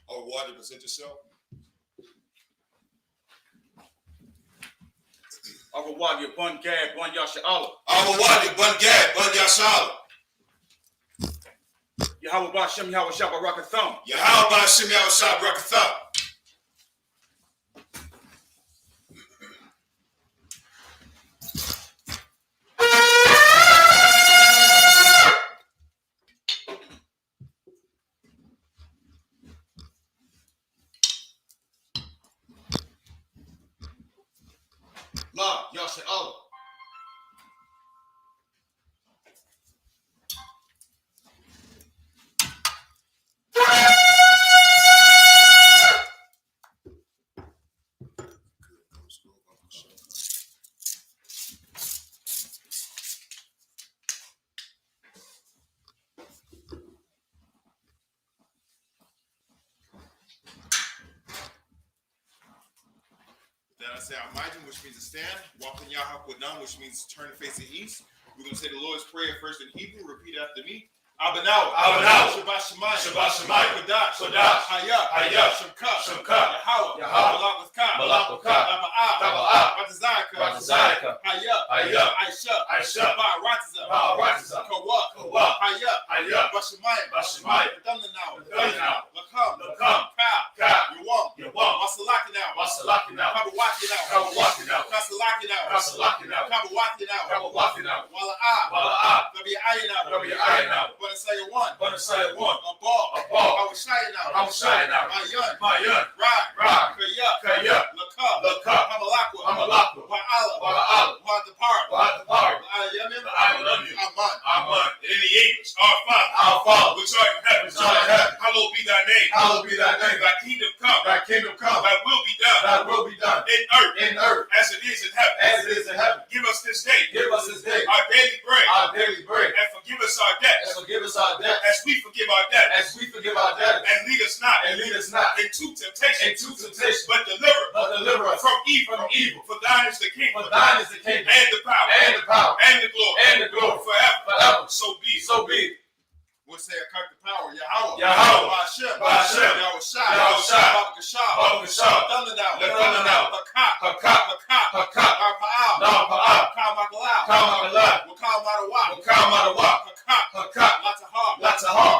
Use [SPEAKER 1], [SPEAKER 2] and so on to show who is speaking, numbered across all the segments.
[SPEAKER 1] Or water, present yourself.
[SPEAKER 2] Awawadi, Bun Gad, Bun Yashala.
[SPEAKER 1] Awawadi, Bun Gad, Bun Yashala.
[SPEAKER 2] Yahweh Bashem, Yahweh Shabbat Rakatham.
[SPEAKER 1] Yahweh Bashem, Yahweh Shabbat Rakatham.
[SPEAKER 2] La, Yashala.
[SPEAKER 1] Then I say Amajim, which means to stand. Walk in Yahweh, which means to turn and face the east. We're going to say the Lord's Prayer first in Hebrew. Repeat after me. Abanaw, Shabbat Shemayim,
[SPEAKER 3] Shabbat Shemayim,
[SPEAKER 1] Kodash,
[SPEAKER 3] I.S.U.P.K,
[SPEAKER 1] I.S.U.P.K, Yahweh,
[SPEAKER 3] Malak with Ka,
[SPEAKER 1] Ratazaka, I.S.U.P.K, Ratazaka, Kawa, Bashemayim, Lakam, Yawam, Masalaki now, Kabawaki now, Wala'a, Nabi now, Bonasaya one, a ball, I was shy now, Mayan, Rod, Kaya, Laka, Hamalakwa, Wa'ala, Wa'atapar, Aman, in the English, our Father, which art in heaven, hallowed be thy name, thy kingdom come, thy will be done, in earth, as it is in heaven, give us this day, our daily bread, and forgive us our debts, as we forgive our debtors, and lead us not into temptation, but deliver us from evil. For thine is the kingdom, and the power, and the glory, forever. So be it. We'll say I cut the power. Yahweh, Bashem, Yahweh Shai, Baba Kashab, Thunder now, Hakak, Kamakalab, Wakamadawa, Hakak, Latahar,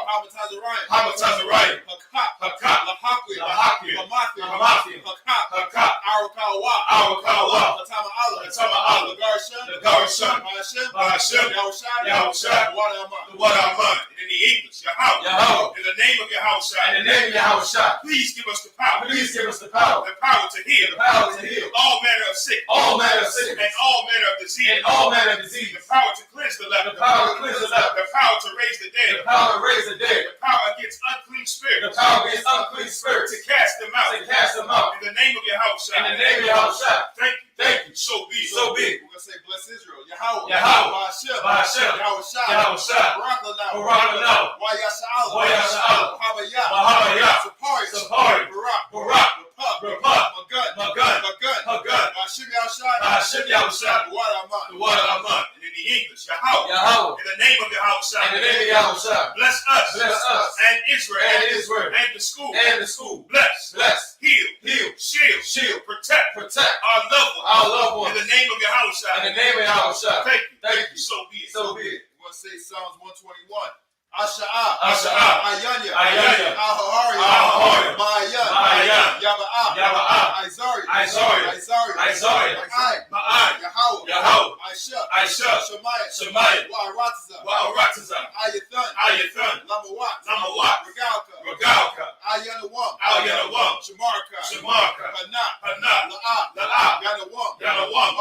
[SPEAKER 1] Hamatazarayim, Hakak, Lahaki, Hamathi, Hakak, Arakawa, Latama Lagarshan, Hashem, Yahweh Shai, Wadaman. In the English, Yahweh. In the name of Yahweh, please give us the power. The power to heal. All manner of sickness. And all manner of disease. The power to cleanse the leper. The power to raise the dead. The power against unclean spirits. To cast them out. In the name of Yahweh. Thank you. So be it. We're going to say, bless Israel. Yahweh. Bashem. Yahweh Shai. Barak now. Wayashala. Mahabaya. Sapari. Barak. Magun. Hashem Yahushua. The water Aman. And in the English, Yahweh. In the name of Yahushua. Bless us. And Israel. And the school. Bless. Heal. Shield. Protect. Our loved ones. In the name of Yahushua. Thank you. So be it. We're going to say Psalms 121. Asha'a, Ayanya, Ahahari, Ma'ayan, Yaba'a, Izari, Ma'an, Yahweh, I.S.U.P.K, Shemaiah, Wa'arataza, Ayathan, Lamawat, Regalka, Ayanawam, Shamarka, Hana, La'a, Yanawam,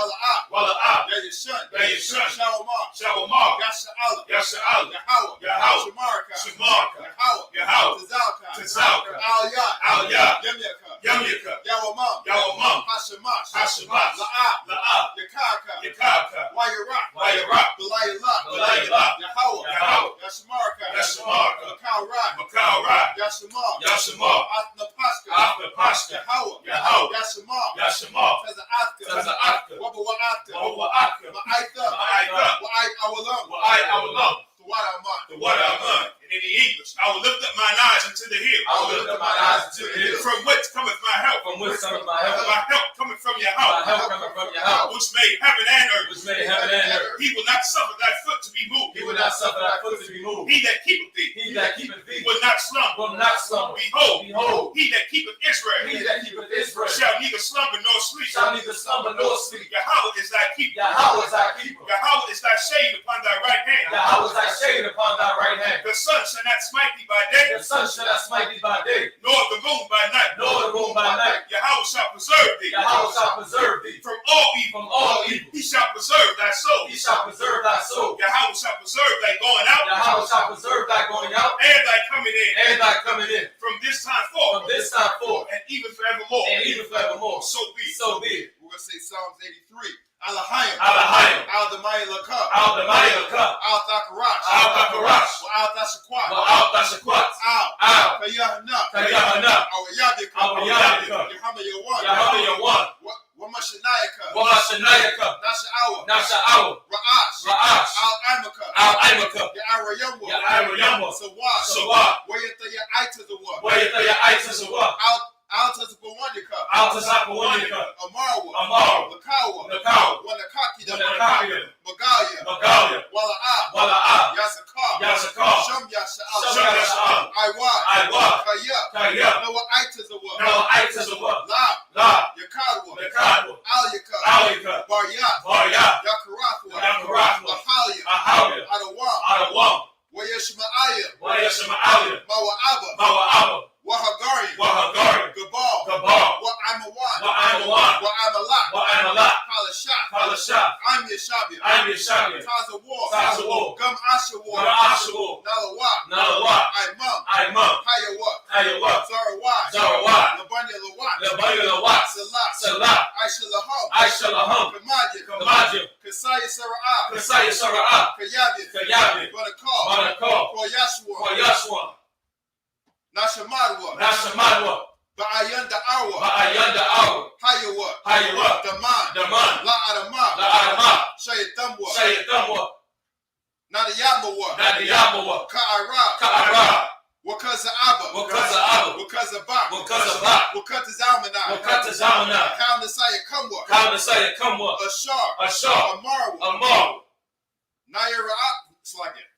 [SPEAKER 1] Wala'ah, Yayashun, Shawamar, Yasha'ala, Yahweh, Shamarka, Yahweh, Tazalka, Al-Yah, Yamyaka, Yawamam, Hashemash, La'a, Yakaka, Wayarak, Belayalak, Yahweh, Yashamarka, Makau Rai, Yashamar, Atnapaska,
[SPEAKER 3] Pashka,
[SPEAKER 1] Yahweh,
[SPEAKER 3] Yahweh,
[SPEAKER 1] Yashima,
[SPEAKER 3] Yashima,
[SPEAKER 1] Taza'atka,
[SPEAKER 3] Taza'atka,
[SPEAKER 1] Wabawa'atka,
[SPEAKER 3] Wabawa'atka,
[SPEAKER 1] Ma'aitha,
[SPEAKER 3] Ma'aitha,
[SPEAKER 1] Wa'ai
[SPEAKER 3] Awulam,
[SPEAKER 1] the
[SPEAKER 3] the water Aman.
[SPEAKER 1] And in the English, I will lift up mine eyes unto the hill.
[SPEAKER 3] I will lift up my eyes to the hill.
[SPEAKER 1] From which cometh my help?
[SPEAKER 3] From which cometh my help?
[SPEAKER 1] My help cometh from
[SPEAKER 3] My
[SPEAKER 1] Yahweh,
[SPEAKER 3] help cometh from Yahweh,
[SPEAKER 1] which made heaven and earth.
[SPEAKER 3] which made heaven and earth.
[SPEAKER 1] He will not suffer thy foot to be moved.
[SPEAKER 3] He will not suffer thy foot to be moved.
[SPEAKER 1] He that keepeth thee
[SPEAKER 3] He that keepeth thee
[SPEAKER 1] will not slumber.
[SPEAKER 3] will not slumber.
[SPEAKER 1] Behold,
[SPEAKER 3] Behold,
[SPEAKER 1] he that keepeth Israel
[SPEAKER 3] he that keepeth Israel
[SPEAKER 1] shall neither slumber nor sleep.
[SPEAKER 3] shall neither slumber nor sleep.
[SPEAKER 1] Yahweh is thy keeper.
[SPEAKER 3] Yahweh is thy keeper.
[SPEAKER 1] Yahweh is thy shade upon thy right hand.
[SPEAKER 3] Yahweh is thy shade upon thy right hand.
[SPEAKER 1] The sun shall not smite thee by day,
[SPEAKER 3] The sun shall not smite thee by day,
[SPEAKER 1] nor the moon by night.
[SPEAKER 3] nor the moon by night.
[SPEAKER 1] Yahweh shall preserve thee
[SPEAKER 3] Yahweh shall preserve thee
[SPEAKER 1] from all evil.
[SPEAKER 3] from all evil.
[SPEAKER 1] He shall preserve thy soul.
[SPEAKER 3] He shall preserve thy soul.
[SPEAKER 1] Yahweh shall preserve thy going out
[SPEAKER 3] Yahweh shall preserve thy going out
[SPEAKER 1] and thy coming in
[SPEAKER 3] and thy coming in
[SPEAKER 1] from this time forth
[SPEAKER 3] from this time forth
[SPEAKER 1] and even forevermore.
[SPEAKER 3] and even forevermore.
[SPEAKER 1] So be it.
[SPEAKER 3] So be it.
[SPEAKER 1] We're going to say Psalms 83. Alahayim.
[SPEAKER 3] Alahayim.
[SPEAKER 1] Al-Damai Lakah.
[SPEAKER 3] Al Damai Lakah.
[SPEAKER 1] Al-Thakarash.
[SPEAKER 3] Al Thakarash.
[SPEAKER 1] Al-Tashakwat.
[SPEAKER 3] Al Tashakwat.
[SPEAKER 1] Al. Kayahanna.
[SPEAKER 3] Kayahana.
[SPEAKER 1] Awayadika.
[SPEAKER 3] Awayadika.
[SPEAKER 1] Yahama Yawan.
[SPEAKER 3] Yahweh Yawan.
[SPEAKER 1] Wamashanayaka.
[SPEAKER 3] Wamashanayaka.
[SPEAKER 1] Nasha'awa.
[SPEAKER 3] Nasha'awa.
[SPEAKER 1] Ra'ash.
[SPEAKER 3] Ra'ash.
[SPEAKER 1] Al-Amaka.
[SPEAKER 3] Al Imaka.
[SPEAKER 1] Ya'arayamwa.
[SPEAKER 3] Ya'arayamwa.
[SPEAKER 1] Sawad.
[SPEAKER 3] Sawad.
[SPEAKER 1] Wayataya Aitazawa.
[SPEAKER 3] Wayataya Aitazawa.
[SPEAKER 1] Al-Tazabawanika.
[SPEAKER 3] Al-Tazabawanika.
[SPEAKER 1] Amarwa.
[SPEAKER 3] Amarwa.
[SPEAKER 1] Lakawa.
[SPEAKER 3] Nakawa.
[SPEAKER 1] Wanakakida.
[SPEAKER 3] Wanakakida.
[SPEAKER 1] Magalia.
[SPEAKER 3] Magalia.
[SPEAKER 1] Wala'a.
[SPEAKER 3] Wala'a.
[SPEAKER 1] Yasakar.
[SPEAKER 3] Yasakar.
[SPEAKER 1] Sham Yasha'al.
[SPEAKER 3] Sham Yasha'al.
[SPEAKER 1] Iwad.
[SPEAKER 3] Iwad.
[SPEAKER 1] Kaya.
[SPEAKER 3] Kaya.
[SPEAKER 1] Noah Aitazawa.
[SPEAKER 3] Noah Aitazawa.
[SPEAKER 1] Lab.
[SPEAKER 3] Lab.
[SPEAKER 1] Yakadwa.
[SPEAKER 3] Yakadwa.
[SPEAKER 1] Al-Yaka.
[SPEAKER 3] Al-Yaka.
[SPEAKER 1] Baryat.
[SPEAKER 3] Baryat.
[SPEAKER 1] Yakarathwa.
[SPEAKER 3] Yakarathwa.
[SPEAKER 1] Ahalia.
[SPEAKER 3] Ahalia.
[SPEAKER 1] Adawam.
[SPEAKER 3] Adawam.
[SPEAKER 1] Wayashma'aya.
[SPEAKER 3] Wayashma'alia.
[SPEAKER 1] Mawa'aba.
[SPEAKER 3] Mawa'aba.
[SPEAKER 1] Wahagari.
[SPEAKER 3] Wahagari.
[SPEAKER 1] Gabal.
[SPEAKER 3] Gabal.
[SPEAKER 1] Wa'amawan.
[SPEAKER 3] Wa'amawan.
[SPEAKER 1] Wa'amalak.
[SPEAKER 3] Wa'amalak.
[SPEAKER 1] Palashah.
[SPEAKER 3] Palashah.
[SPEAKER 1] I'm Yashabia.
[SPEAKER 3] I'm Yeshabia.
[SPEAKER 1] Tazawar.
[SPEAKER 3] Tazawar.
[SPEAKER 1] Gum Ashawar.
[SPEAKER 3] Gum Ashawar.
[SPEAKER 1] Nalawa.
[SPEAKER 3] Nalawa.
[SPEAKER 1] Imam.
[SPEAKER 3] Imam.
[SPEAKER 1] Hayawa.
[SPEAKER 3] Hayawa.
[SPEAKER 1] Zarawai.
[SPEAKER 3] Zarawai.
[SPEAKER 1] Labanya Lawat.
[SPEAKER 3] Labanya Lawat.
[SPEAKER 1] Salah.
[SPEAKER 3] Salah.
[SPEAKER 1] Aisha Laham.
[SPEAKER 3] Aisha Laham.
[SPEAKER 1] Kamaja.
[SPEAKER 3] Kamaja.
[SPEAKER 1] Kasaya Sara'ah.
[SPEAKER 3] Kasaya Sara'ah.
[SPEAKER 1] Kayabi.
[SPEAKER 3] Kayabi.
[SPEAKER 1] Banakal.
[SPEAKER 3] Banakal.
[SPEAKER 1] Koyashwa.
[SPEAKER 3] Koyashwa.
[SPEAKER 1] Nashamadwa.
[SPEAKER 3] Nashamadwa.
[SPEAKER 1] Ba'ayanda Awa.
[SPEAKER 3] Ba'ayanda Awa.
[SPEAKER 1] Hayawa.
[SPEAKER 3] Hayawa.
[SPEAKER 1] Daman.
[SPEAKER 3] Daman.
[SPEAKER 1] La'adama.
[SPEAKER 3] La'adama.
[SPEAKER 1] Shayatambwa.
[SPEAKER 3] Shayatambwa.
[SPEAKER 1] Nadiyamawa.
[SPEAKER 3] Nadiyamawa.
[SPEAKER 1] Ka'ara.
[SPEAKER 3] Ka'ara.
[SPEAKER 1] Wakaza Abba.
[SPEAKER 3] Wakaza Abba.
[SPEAKER 1] Wakaza Ba.
[SPEAKER 3] Wakaza Ba.
[SPEAKER 1] Wakata Zamana.
[SPEAKER 3] Wakata Zamana.
[SPEAKER 1] Kaunasaya Kamwa.
[SPEAKER 3] Kaunasaya Kamwa.
[SPEAKER 1] Ashar.
[SPEAKER 3] Ashar.
[SPEAKER 1] Amarwa.
[SPEAKER 3] Amar.
[SPEAKER 1] Nayara. It's like it.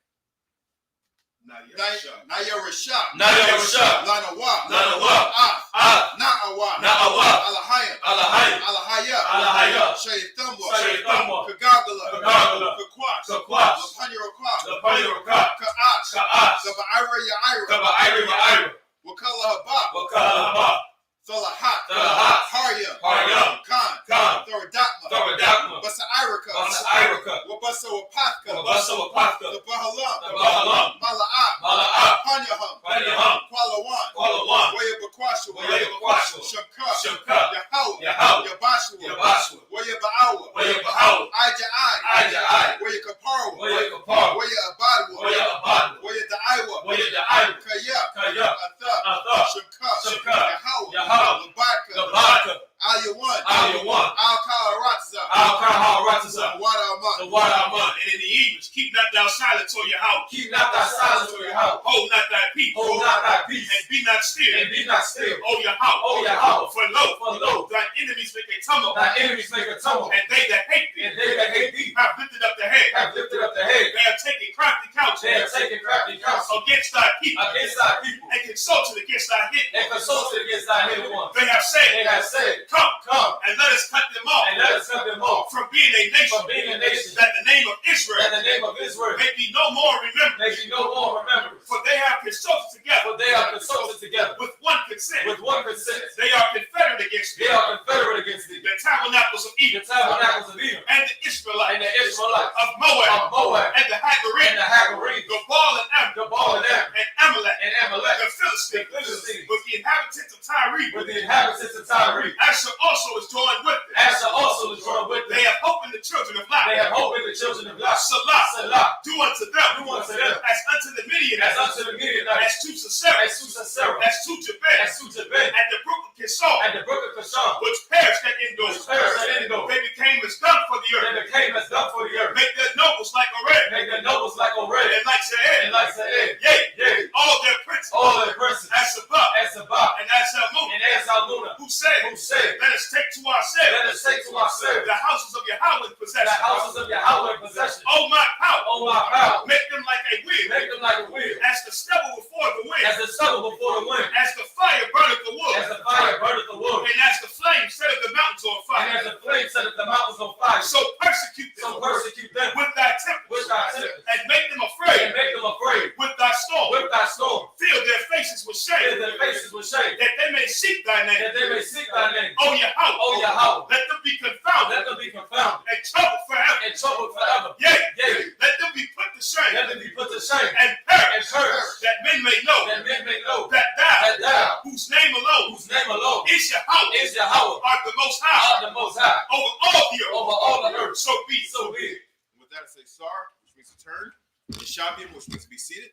[SPEAKER 1] Nayara Shah.
[SPEAKER 3] Nayara Shah.
[SPEAKER 1] Lanawa.
[SPEAKER 3] Lanawa.
[SPEAKER 1] Ah. Na'awa.
[SPEAKER 3] Na'awa.
[SPEAKER 1] Alahayim.
[SPEAKER 3] Alahayim.
[SPEAKER 1] Alahaya.
[SPEAKER 3] Alahaya.
[SPEAKER 1] Shayatambwa.
[SPEAKER 3] Shayatambwa.
[SPEAKER 1] Kagagala.
[SPEAKER 3] Kagagala.
[SPEAKER 1] Kakwash.
[SPEAKER 3] Kakwash.
[SPEAKER 1] Lapanyaraka.
[SPEAKER 3] Lapanyaraka.
[SPEAKER 1] Ka'ach.
[SPEAKER 3] Ka'ach.
[SPEAKER 1] Kaba'ira Ya'ira.
[SPEAKER 3] Kaba'ira Ya'ira.
[SPEAKER 1] Wakala Haba.
[SPEAKER 3] Wakala Haba.
[SPEAKER 1] Thalahat.
[SPEAKER 3] Thalahat.
[SPEAKER 1] Haryam.
[SPEAKER 3] Haryam.
[SPEAKER 1] Khan.
[SPEAKER 3] Khan.
[SPEAKER 1] Thoradakma.
[SPEAKER 3] Thoradakma.
[SPEAKER 1] Basa'iraka.
[SPEAKER 3] Basa'iraka.
[SPEAKER 1] Wabasa Wapathka.
[SPEAKER 3] Wabasa Wapathka.
[SPEAKER 1] The Bahalam.
[SPEAKER 3] The Bahalam.
[SPEAKER 1] Mala'a.
[SPEAKER 3] Mala'a.
[SPEAKER 1] Panyaham.
[SPEAKER 3] Panyaham.
[SPEAKER 1] Kwalawan.
[SPEAKER 3] Kwalawan.
[SPEAKER 1] Wayabakwasha.
[SPEAKER 3] Wayabakwasha.
[SPEAKER 1] Shamka.
[SPEAKER 3] Shamka.
[SPEAKER 1] Yahweh.
[SPEAKER 3] Yahweh.
[SPEAKER 1] Yabashua.
[SPEAKER 3] Yabashua.
[SPEAKER 1] Wayaba'awa.
[SPEAKER 3] Wayaba'awa.
[SPEAKER 1] Aja'ai.
[SPEAKER 3] Aja'ai.
[SPEAKER 1] Wayakaparwa.
[SPEAKER 3] Wayakapar.
[SPEAKER 1] Wayabadwa.
[SPEAKER 3] Wayabadwa.
[SPEAKER 1] Wayada'aiwa.
[SPEAKER 3] Wayada'aiwa.
[SPEAKER 1] Kaya.
[SPEAKER 3] Kaya.
[SPEAKER 1] Atha.
[SPEAKER 3] Atha.
[SPEAKER 1] Shamka.
[SPEAKER 3] Shamka.
[SPEAKER 1] Yahweh.
[SPEAKER 3] Yahweh.
[SPEAKER 1] Labaka.
[SPEAKER 3] Labaka.
[SPEAKER 1] Al-Yawan.
[SPEAKER 3] Al-Yawan.
[SPEAKER 1] Al-Ka'aratza.
[SPEAKER 3] Al-Kahal-Ratazah.
[SPEAKER 1] The water Aman.
[SPEAKER 3] The water Aman.
[SPEAKER 1] And in the evenings, keep not thou silent to your house.
[SPEAKER 3] Keep not thy silence to your house.
[SPEAKER 1] Hold not thy peace.
[SPEAKER 3] Hold not thy peace.
[SPEAKER 1] And be not still.
[SPEAKER 3] And be not still.
[SPEAKER 1] O your house.
[SPEAKER 3] O your house.
[SPEAKER 1] For lo, thy enemies make a tumble.
[SPEAKER 3] Thy enemies make a tumble.
[SPEAKER 1] And they that hate thee.
[SPEAKER 3] And they that hate thee
[SPEAKER 1] Have lifted up the head.
[SPEAKER 3] have lifted up the head.
[SPEAKER 1] They have taken crafty counsel.
[SPEAKER 3] They have taken crafty counsel
[SPEAKER 1] Against thy people.
[SPEAKER 3] against thy people.
[SPEAKER 1] And consulted against thy hidden
[SPEAKER 3] And
[SPEAKER 1] ones.
[SPEAKER 3] consulted against thy hidden ones.
[SPEAKER 1] They have said, Come,
[SPEAKER 3] Come,
[SPEAKER 1] and let us cut them off.
[SPEAKER 3] and let us cut them off
[SPEAKER 1] From being a nation.
[SPEAKER 3] from being a nation.
[SPEAKER 1] That the name of Israel
[SPEAKER 3] That the name of Israel
[SPEAKER 1] may be no more remembered.
[SPEAKER 3] may be no more remembered.
[SPEAKER 1] For they have consulted together.
[SPEAKER 3] For they are consulted together
[SPEAKER 1] With one consent.
[SPEAKER 3] with one consent.
[SPEAKER 1] They are confederate against
[SPEAKER 3] They
[SPEAKER 1] thee.
[SPEAKER 3] are confederate against thee.
[SPEAKER 1] The tabernacles of
[SPEAKER 3] The
[SPEAKER 1] Edom.
[SPEAKER 3] tabernacles of Edom
[SPEAKER 1] And the Israelites.
[SPEAKER 3] and the Israelites
[SPEAKER 1] Of Moab.
[SPEAKER 3] of Moab
[SPEAKER 1] And the Hagarim.
[SPEAKER 3] and the Hagarenes,
[SPEAKER 1] Gabal and Ammon.
[SPEAKER 3] Gabal and Ammon,
[SPEAKER 1] And Amalek.
[SPEAKER 3] and Amalek,
[SPEAKER 1] The Philistines.
[SPEAKER 3] the Philistines,
[SPEAKER 1] With the inhabitants of Tyre.
[SPEAKER 3] with the inhabitants of Tyre.
[SPEAKER 1] Asher also is joined with them.
[SPEAKER 3] Asher also is joined with them.
[SPEAKER 1] They have hope in the children of Lot.
[SPEAKER 3] They have hope in the children of Lot.
[SPEAKER 1] Salah.
[SPEAKER 3] Salah,
[SPEAKER 1] Do unto them.
[SPEAKER 3] do unto them
[SPEAKER 1] As unto the
[SPEAKER 3] as
[SPEAKER 1] Midianites.
[SPEAKER 3] unto the Midianites,
[SPEAKER 1] As to Sisera.
[SPEAKER 3] as to Sisera,
[SPEAKER 1] As to Jabez.
[SPEAKER 3] as to Jabez,
[SPEAKER 1] At the brook of Kishon,
[SPEAKER 3] at the brook of Kishon,
[SPEAKER 1] which perished at Endor. They became as dung for the earth.
[SPEAKER 3] they became as dung for the earth.
[SPEAKER 1] Make their nobles like Oreb,
[SPEAKER 3] Make their nobles like Oreb,
[SPEAKER 1] and like Seir,
[SPEAKER 3] and like Seir.
[SPEAKER 1] yea, all their princes,
[SPEAKER 3] All their princes,
[SPEAKER 1] I.S.U.P.K,
[SPEAKER 3] and Sabbath,
[SPEAKER 1] and I.S.U.P.K,
[SPEAKER 3] and I.S.U.P.K,
[SPEAKER 1] who said, let us take to ourselves
[SPEAKER 3] let us take to ourselves
[SPEAKER 1] the houses of Yahweh in
[SPEAKER 3] the
[SPEAKER 1] possession.
[SPEAKER 3] houses of Yahweh in possession.
[SPEAKER 1] Oh my power,
[SPEAKER 3] Oh my power,
[SPEAKER 1] make them like a wheel,
[SPEAKER 3] make them like a wheel,
[SPEAKER 1] as the stubble before the wind,
[SPEAKER 3] as the stubble before the wind,
[SPEAKER 1] as the fire burneth the wood,
[SPEAKER 3] as the fire burneth the wood,
[SPEAKER 1] and as the flame setteth the mountains on
[SPEAKER 3] and
[SPEAKER 1] fire.
[SPEAKER 3] as the flame setteth the mountains on fire.
[SPEAKER 1] So persecute
[SPEAKER 3] So
[SPEAKER 1] them
[SPEAKER 3] persecute them
[SPEAKER 1] with thy tempest,
[SPEAKER 3] with thy tempest,
[SPEAKER 1] and make them
[SPEAKER 3] and
[SPEAKER 1] afraid
[SPEAKER 3] make them afraid
[SPEAKER 1] with thy storm.
[SPEAKER 3] with thy storm.
[SPEAKER 1] Fill their faces with
[SPEAKER 3] Fill
[SPEAKER 1] shame,
[SPEAKER 3] their faces with shame,
[SPEAKER 1] that they may seek thy name.
[SPEAKER 3] that they may seek thy name.
[SPEAKER 1] O Yahweh,
[SPEAKER 3] O Yahweh,
[SPEAKER 1] let them be confounded
[SPEAKER 3] let them be confounded
[SPEAKER 1] and troubled forever.
[SPEAKER 3] and troubled forever.
[SPEAKER 1] Yea,
[SPEAKER 3] Yea,
[SPEAKER 1] let them be put to shame
[SPEAKER 3] let them be put to shame
[SPEAKER 1] and
[SPEAKER 3] and
[SPEAKER 1] perish,
[SPEAKER 3] perish,
[SPEAKER 1] that men may know
[SPEAKER 3] that men may know
[SPEAKER 1] that
[SPEAKER 3] that
[SPEAKER 1] thou,
[SPEAKER 3] thou,
[SPEAKER 1] whose name alone
[SPEAKER 3] whose name alone
[SPEAKER 1] is Yahweh,
[SPEAKER 3] is Yahweh,
[SPEAKER 1] art the most high
[SPEAKER 3] art the most high
[SPEAKER 1] over all the earth.
[SPEAKER 3] over all the earth.
[SPEAKER 1] So be it.
[SPEAKER 3] So be it.
[SPEAKER 4] With that, I say Sar, which means to turn. Yashabim, which means to be seated.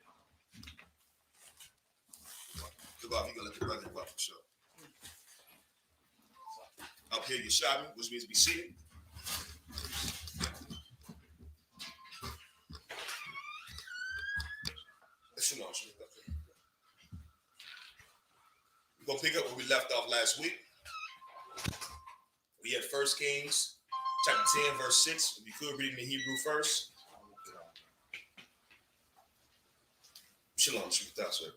[SPEAKER 4] Good luck. You gonna let the brother go for sure. Up here, Yashabim, which means to be seated. Shalom. We're gonna pick up where we left off last week. We had 1 Kings chapter 10, verse 6. If you could read in the Hebrew first. Shalom, Shemita, sir.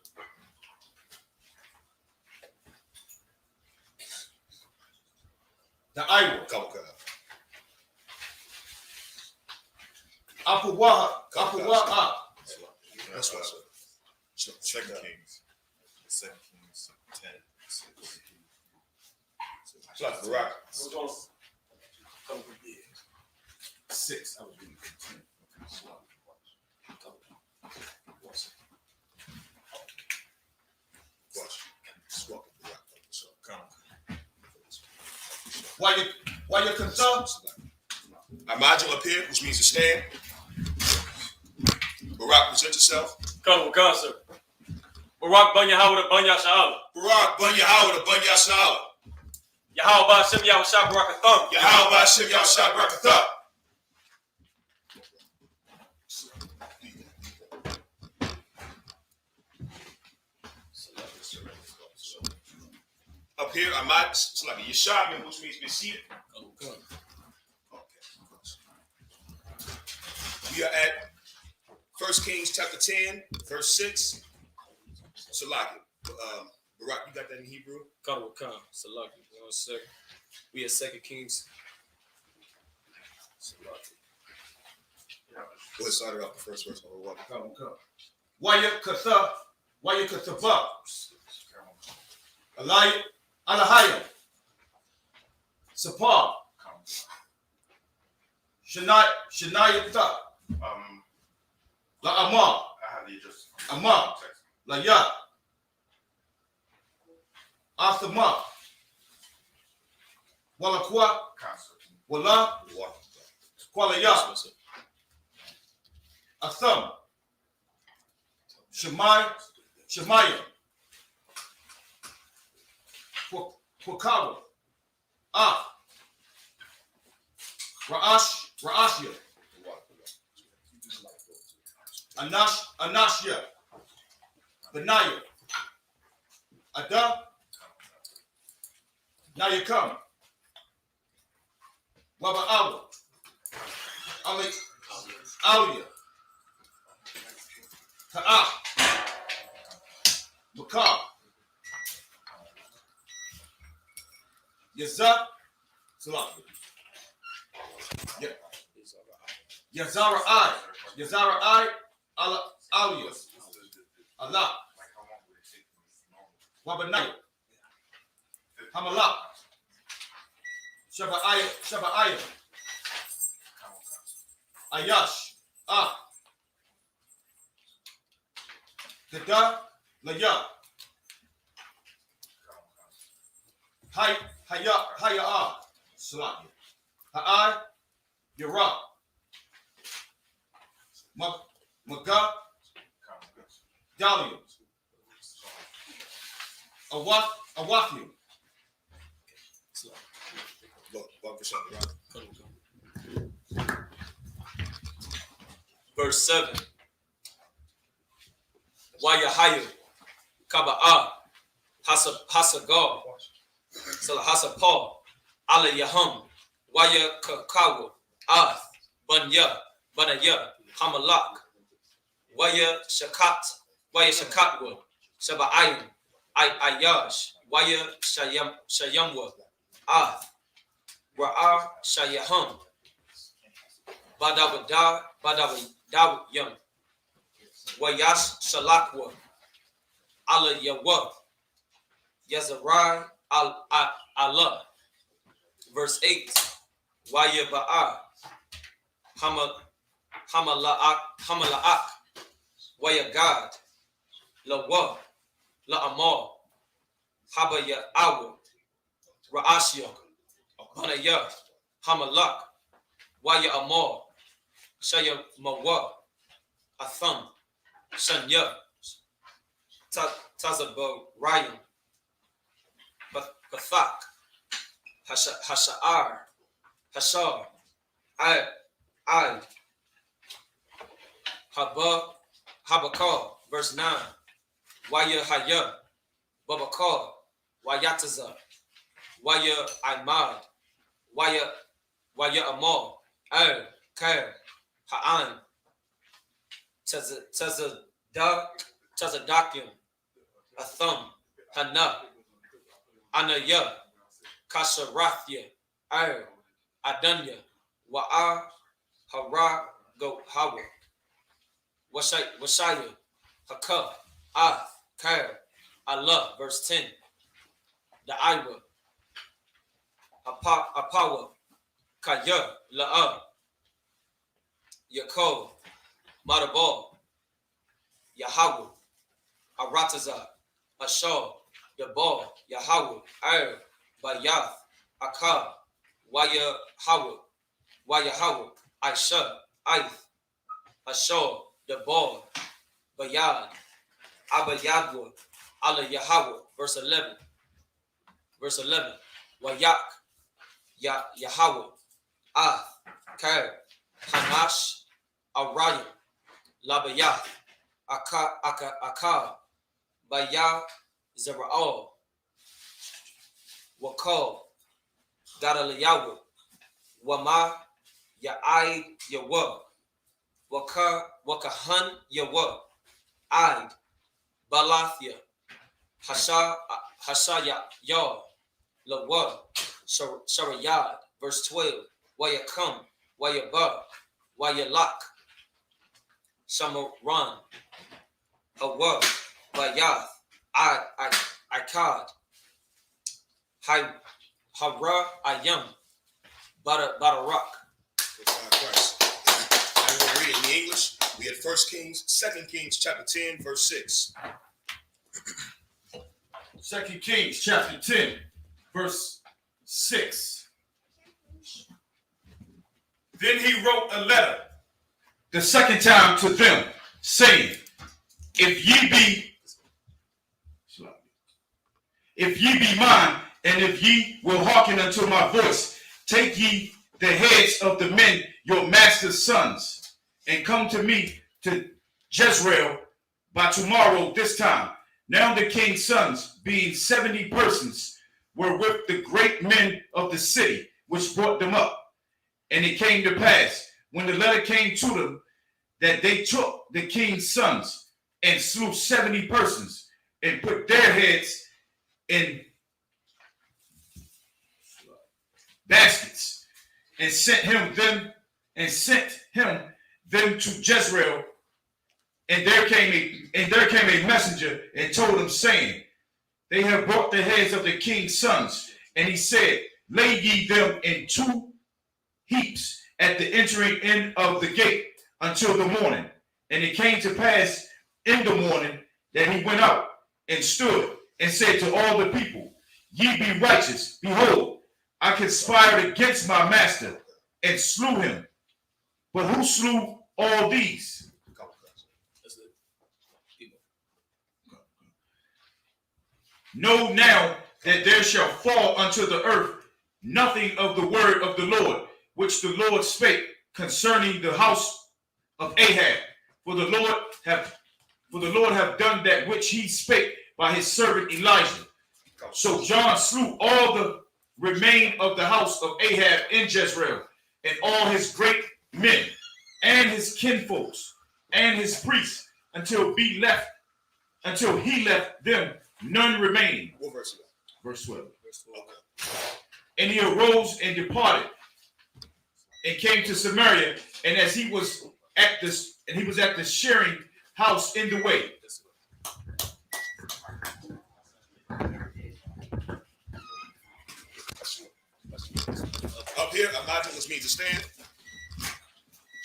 [SPEAKER 5] The Iowa,
[SPEAKER 4] Kawaka.
[SPEAKER 5] Apuwa'a.
[SPEAKER 4] That's right, sir.
[SPEAKER 6] Second Kings 10.
[SPEAKER 4] It's like Barak.
[SPEAKER 5] 6. I was reading 10.
[SPEAKER 4] Watch. Just walk with Barak. So,
[SPEAKER 5] While you're concerned,
[SPEAKER 4] Imagine up here, which means to stand. Barak, present yourself.
[SPEAKER 7] Come, sir. Barak ban Yahweh the ban Yasha'Allah.
[SPEAKER 4] Barak, Bun Yahweh, the Bun Yasha'Allah.
[SPEAKER 7] Yahweh Ba'Shem Yahweh Shah Barakatham.
[SPEAKER 4] Yahweh Ba'Shem Yahweh Barakatah. Up here, Ahmad, it's like a Yeshabim, which means be seated. Okay. We are at 1 Kings chapter 10, verse 6. Salaki. Barak, you got that in Hebrew?
[SPEAKER 7] Come, Salaki. 1 second. We at 2 Kings.
[SPEAKER 4] Salaki. Go ahead, start it off the first verse.
[SPEAKER 5] while you're concerned, Alahaya, Sapar, Shania Ta, La Amar,
[SPEAKER 6] I have the address.
[SPEAKER 5] Amar, La Ya, Athama, Walakwa, Wala, Kualaya, Atham, Shemaiah, Kwakawa, Ra'ashia, Anashia, Benaiah, Ada, now you come, Waba'awa, Alia, Ta'ah, Makar, Yazar, Salaki. Yazara I, Alias, Allah, Wabanaya, Hamalak, Shaba'aya, Ayash, Dada, Laya, Haya, Salaki, Ha'ai, Yara, Maga, Dalia, Awathim,
[SPEAKER 4] Walk for something, right?
[SPEAKER 7] Verse 7. Wayahayu Kaba'a Hasagar Hasapal Ala Yaham Waya Kakawa Ath Banya Banaya Hamalak Waya Shakatwa Shaba'ayim Ayash Waya Shayamwa Ath Ra'a Shayaham Badawayam Wayash Shalakwa Ala Yawa Yazarai Allah. Verse 8. Wayaba'a Hamala'ak Wayagad Lawa La'amal Habaya Awa Ra'ashya Banaya Hamalak Waya Amal Shaya Mawa Atham Shanya Tazabo Ryan Bathak Hashar I Habakar. Verse 9. Waya Haya Babakar Wayataza Waya Imad Waya Amal Kair Ha'an Tazadakim Atham Hana Anaya Kasharathya Adanya Wa'a Hara Go Hawa Washaya Haka Ath Kair Allah. Verse 10. The Iwa Apawa Kaya La'a Yakov Marabal Yahweh Arataza Ashar Yabal Yahweh Bayath Akab Wayahawa Aisha Aith Ashar Yabal Bayad Abayadwa Allah Yahweh. Verse 11. Wayak Yahweh Kair Hanash Arayim Labayath Akab Bayah Zera'al Wakal Gadalayawa Wama Ya'id Yawa Wakahan Yawa Aid Balathia Hashaya Yah Lawa Sharayad. Verse 12. Wayakam Wayaba Wayalak Shamaran Hawa Bayath Ikad Hara Ayam Badarak.
[SPEAKER 4] Christ. I'm going to read it in the English. We had 1 Kings, 2 Kings chapter 10, verse 6.
[SPEAKER 5] 2 Kings chapter 10, verse 6. Then he wrote a letter the second time to them, saying, If ye be mine, and if ye will hearken unto my voice, take ye the heads of the men your master's sons, and come to me to Jezreel by tomorrow this time. Now the king's sons, being 70 persons, were with the great men of the city, which brought them up. And it came to pass, when the letter came to them, that they took the king's sons and slew 70 persons, and put their heads in baskets, and sent him them to Jezreel. And there came a messenger and told him, saying, They have brought the heads of the king's sons. And he said, Lay ye them in 2 heaps at the entering in of the gate until the morning. And it came to pass in the morning that he went out and stood and said to all the people, Ye be righteous. Behold, I conspired against my master and slew him. But who slew all these? Know now that there shall fall unto the earth nothing of the word of the Lord, which the Lord spake concerning the house of Ahab. For the Lord have done that which he spake by his servant Elijah. So John slew all the remain of the house of Ahab in Jezreel, and all his great men, and his kinfolks, and his priests, until he left them none remaining.
[SPEAKER 4] What verse is that?
[SPEAKER 5] Verse 12.
[SPEAKER 4] Okay.
[SPEAKER 5] And he arose and departed, and came to Samaria, and as he was at the shearing house in the way.
[SPEAKER 4] Up here, imagine what means to stand.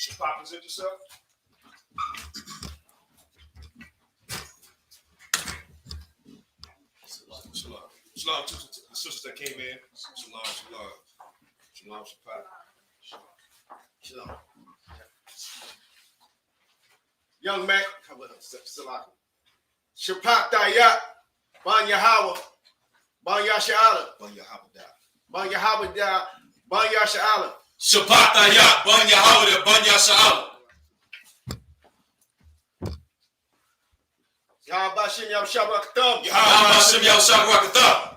[SPEAKER 4] Shabbat, present yourself. Shalom. Shalom to the sisters that came in. Shalom, shalom. Shalom, Shabbat.
[SPEAKER 3] Shalom. Young man, come with us. Salam. Shapak Dayat, Ban Yahweh, Ban Yasha'ala,
[SPEAKER 4] Ban Yahweh.
[SPEAKER 3] Ban Yahweh, Ban Yasha'ala.
[SPEAKER 1] Shabbat Ayat, Ban Yahweh, Ban Yasha'ala.
[SPEAKER 3] Yahabashim Yam Shabakatam.
[SPEAKER 1] Yahweh Hashem Yahushua Barakatah.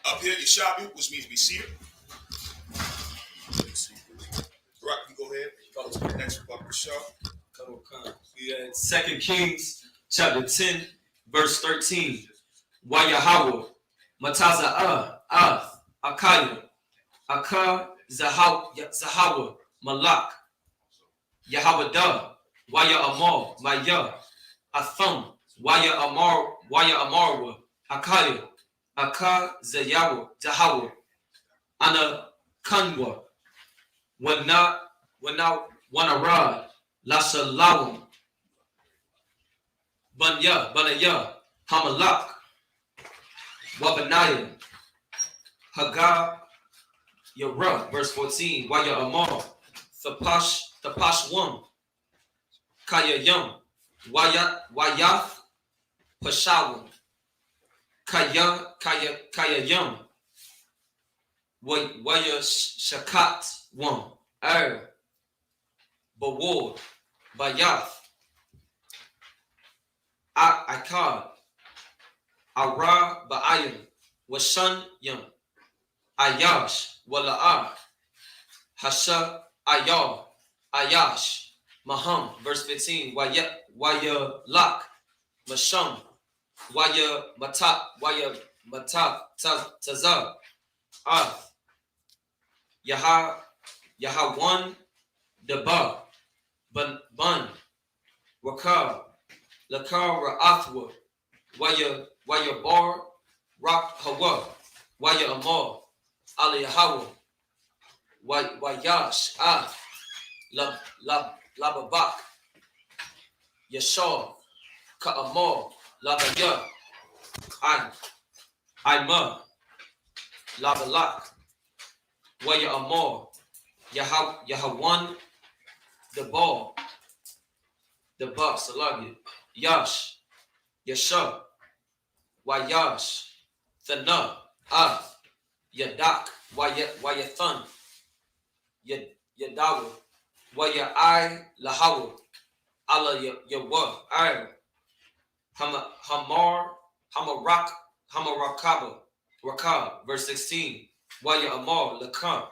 [SPEAKER 4] Up here, Yeshabu, which means be seated. Right, you go ahead. Go to the next part of the show.
[SPEAKER 7] We at 2 Kings chapter 10, verse 13. Yahweh, Mataza Akaya, Aka Zahawa, Malak, Yahweh Waya Amar, Maya, Atham, Waya Amarwa, Akaya, Aka Zahawa, Ana Kanwa, Wanarad, Lashalawam, Banaya, Hamalak, Wabanaya, Hagar, Yara, verse 14, Waya Amar, Thapash 1, Kaya Yum, Wayath, Pashawam, Kaya Yum, Waya Shakat 1, Baward, Bayath, Akad, Ara Ba'ayim, Washan Yum, Ayash, Wala'ah, Hasha, Ayah, Ayash, Maham, verse 15, Waya Lak, Masham, Waya Matap, Tazah, Ath, Yahawan, Deba, Bun, Wakar, Lakar Ra'athwa, Waya Bar, Rak Hawa, Waya Amar, Ali Hawa, Wayash, Lababak, Yashar, Ka'amar, Labaya, Ima, Labalak, Waya Amar, Yahawan, Deba, Salagi, Yash, Yasha, Wayash, Thana, Yadak, Wayathan, Yadawa, Waya Lahawa, Allah Yawa, Hamarakaba, Rakab, verse 16, Waya Amar, Lakan,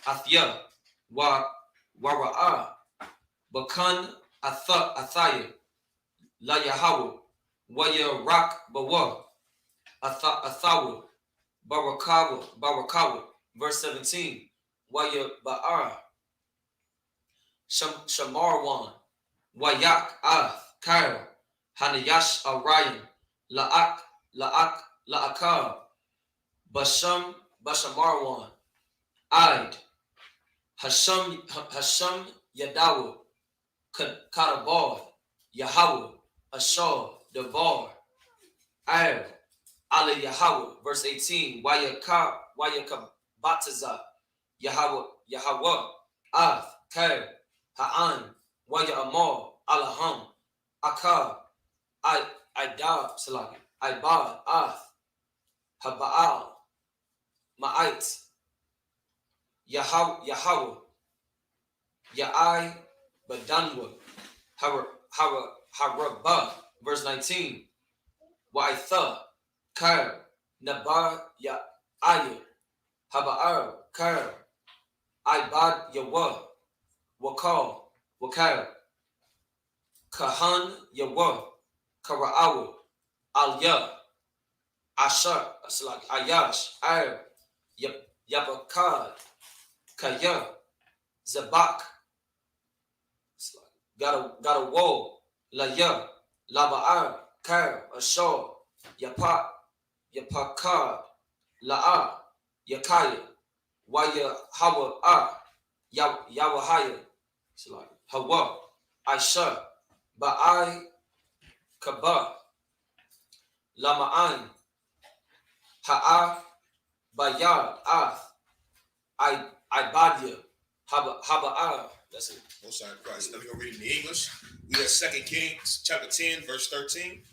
[SPEAKER 7] Athya, Wara'a, Bakan, Athaya, La Yahweh, Waya Rak Bawa, Athawa, Barakawa, verse 17, Waya Ba'ar, Shamarwan, Wayak Kair, Hanayash Arayan, La'akar, Bashamarwan, Aid, Hasham Yadawa, Karabar, Yahweh, Ashar, Devar, Air, Ali Yahweh, verse 18, Wayakabataza, Yahweh, Kair, Ha'an, Amal, Alaham, Akab, Idab, Salaki, Ibad, Ath, Habaal, Ma'ait, Yahweh, Ya'ai, Badanwa, Harabah, verse 19, Wa'itha, Kair, Nabar, Ya'ayir, Haba'ar, Kair, Ibad, Yawah, Wakal, Kahan, Yawah, Kara'awu, Al-Ya, Ashar, Ayash, Ayr, Yabakad, Kaya, Zabak, got a woe, Laya, Laba'ar, Kair, Ashar, Yapakad, La'a, Yakaya, Waya Hawa Yawahaya, Hawa, Aisha, Ba'ai, Kaba, Lama'an, Ha'a, Bayad, Ibadia, Haba'ar. That's it.
[SPEAKER 4] Most High Christ. Let me go read in the English. We have 2 Kings chapter 10, verse 13.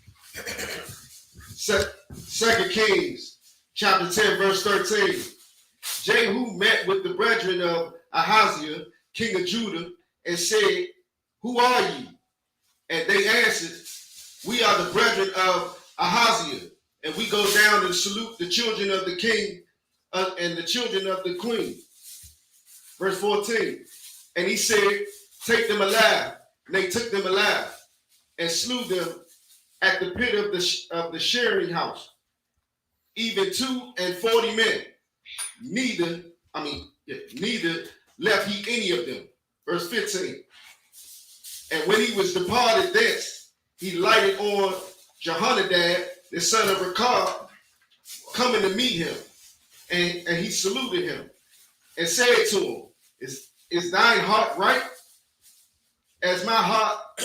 [SPEAKER 3] 2 Kings chapter 10, verse 13. Jehu met with the brethren of Ahaziah, king of Judah, and said, "Who are ye?" And they answered, "We are the brethren of Ahaziah, and we go down and salute the children of the king and the children of the queen." Verse 14. And he said, "Take them alive." And they took them alive and slew them at the pit of the shearing house, even 42 men. Neither left he any of them. Verse 15. And when he was departed thence, he lighted on Jehonadab, the son of Rechab, coming to meet him, and he saluted him and said to him, Is thine heart right? As my heart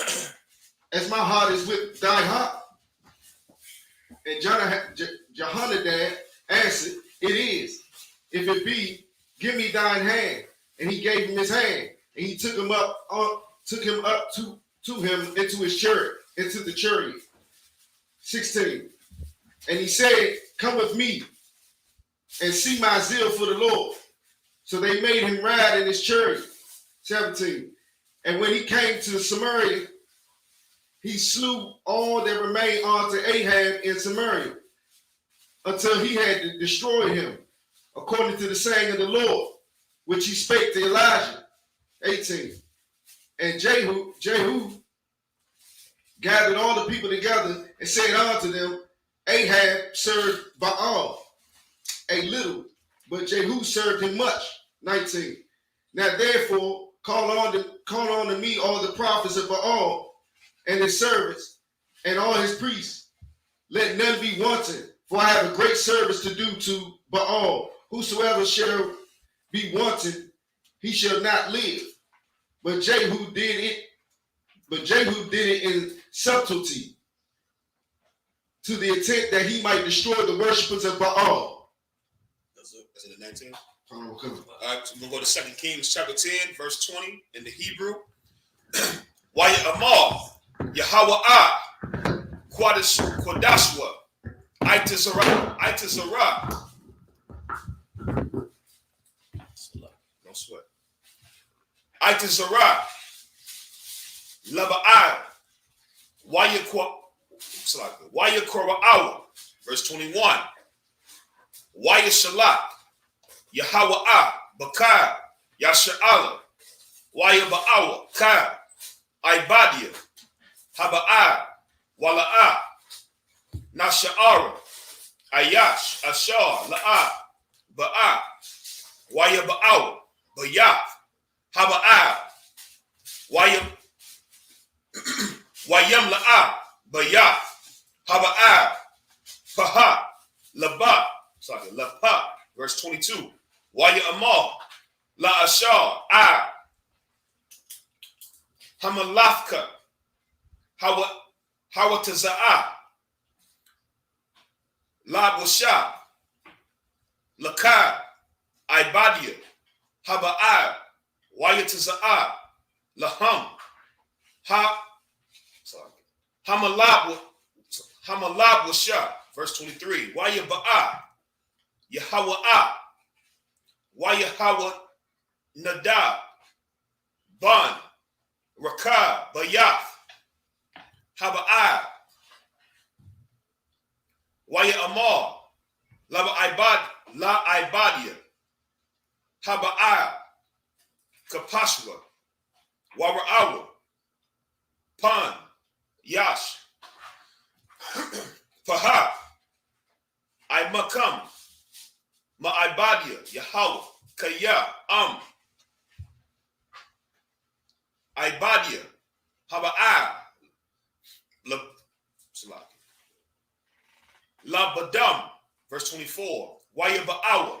[SPEAKER 3] is with thy heart? And Jehonadab answered, "It is. If it be, give me thine hand." And he gave him his hand, and he took him up to him into his chariot, into the chariot. 16. And he said, "Come with me and see my zeal for the Lord." So they made him ride in his chariot. 17. And when he came to Samaria, he slew all that remained unto Ahab in Samaria, until he had destroyed him, according to the saying of the Lord, which he spake to Elijah. 18. And Jehu gathered all the people together and said unto them, "Ahab served Baal a little, but Jehu served him much." 19. Now therefore call on to me all the prophets of Baal and his servants and all his priests. Let none be wanting, for I have a great service to do to Baal. Whosoever shall be wanting, he shall not live. But Jehu did it in subtlety, to the intent that he might destroy the worshipers of Baal.
[SPEAKER 4] That's it, the 19.
[SPEAKER 3] All
[SPEAKER 4] All right, so we'll go to 2 Kings chapter 10, verse 20 in the Hebrew. Waya Amal, Yahweh, Quadashwa, Itazara. No sweat. Itazara, Laba'ai, Waya Kora'awa, verse 21. Waya Shalak, Yahweh, Bakar, Yasha'ala, Waya Ba'awa, Kar, Ibadia, Haba'a, Wala'a, Nasha'ara, Ayash, Ashar, La'a, Ba'a, Waya Ba'awa, Bayah, Haba'a, Wayam La'a, Bayah, Haba'a, Paha, Laba, sorry, Lapa, verse 22. Waya Amal, La Ashar, Hamalafka, Hawataza'a, La Busha, Lakar, Ibadia, Haba'a, Wayataza'a, Laham, Hamalab was shot. Verse 23. Wayaba'a, Yahawa'ah, Wayahawa Nadab, Ban, Rakab, Bayath, Haba'a, Waya Amar, La Ibadia, Haba'a, Kapashwa, Wara'awa, Pan, Yash, Paha, Imakam, Ma'ibadia, Yahweh, Kaya, Ibadia, Haba'a, La Badam, verse 24, Wayaba'awa,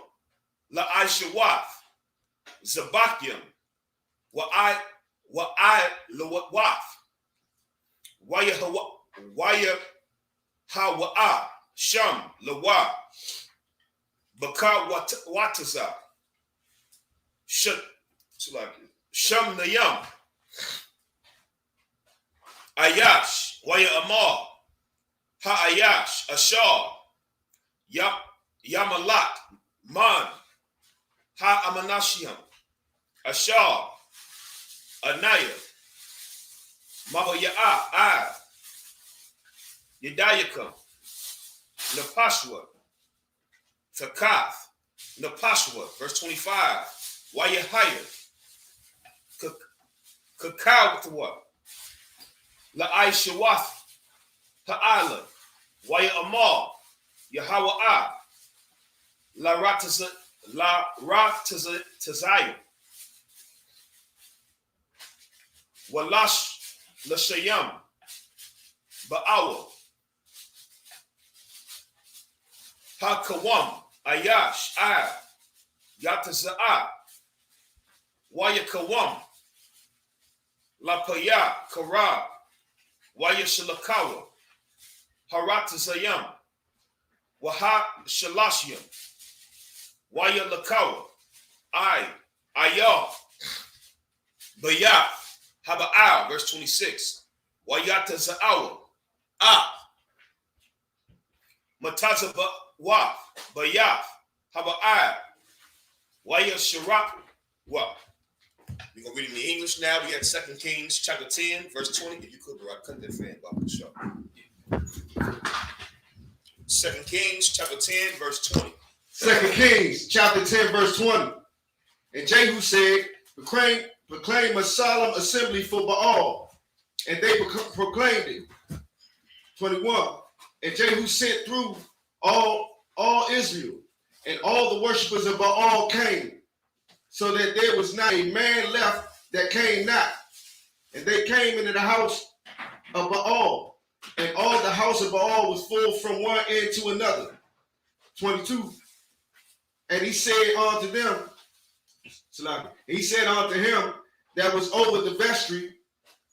[SPEAKER 4] La Ishawaf, Zabakyam, Wa'ai Lawaf, Waya Hawa'a, Sham, Lawa, Baka Wataza, Sham Nayam, Ayash, Waya Amar, Ha-Ayash, Ashar, Yamalat, Man, Ha-Amanashiam, Ashar, Anaya, Mabaya'ah, Yedayakam, Napashwa, Takath, Napashwa, verse 25, Wayahaya, Kakawatwa, La-Ishawaf, Ha'ala, Waya Amar, Yahawa'ah, La Ratazayah, Walash Lashayam, Ba'awa, Ha-Kawam, Ayash, Yataza'ah, Waya Kawam, La Paya, Kara, Waya Shalakawa, Haratazayam, Waha Shalashiam, Waya Lakawa, Ayah, Bayah, Haba'al, verse 26, Wayata Za'awa, Mataza Wa, Bayah, Haba'al, Waya Sharak, Wa. We're going to read it in the English now. We got 2 Kings chapter 10, verse 20. If you could, bro, I cut that fan about the show. 2 Kings chapter 10, verse 20.
[SPEAKER 3] 2 Kings chapter 10, verse 20. And Jehu said, proclaim a solemn assembly for Baal. And they proclaimed it. 21. And Jehu sent through all Israel, and all the worshipers of Baal came, so that there was not a man left that came not. And they came into the house of Baal, and all the house of Baal was full from one end to another. 22. And he said unto them, he said unto him that was over the vestry,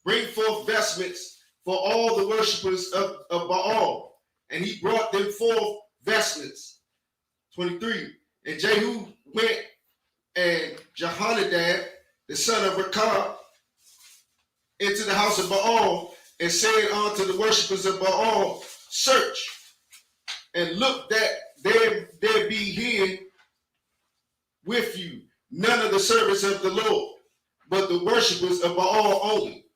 [SPEAKER 3] bring forth vestments for all the worshipers of Baal. And he brought them forth vestments. 23. And Jehu went, and Jehonadab, the son of Rekab, into the house of Baal, and said unto the worshipers of Baal, search, and look that there be here with you none of the servants of the Lord, but the worshipers of Baal only.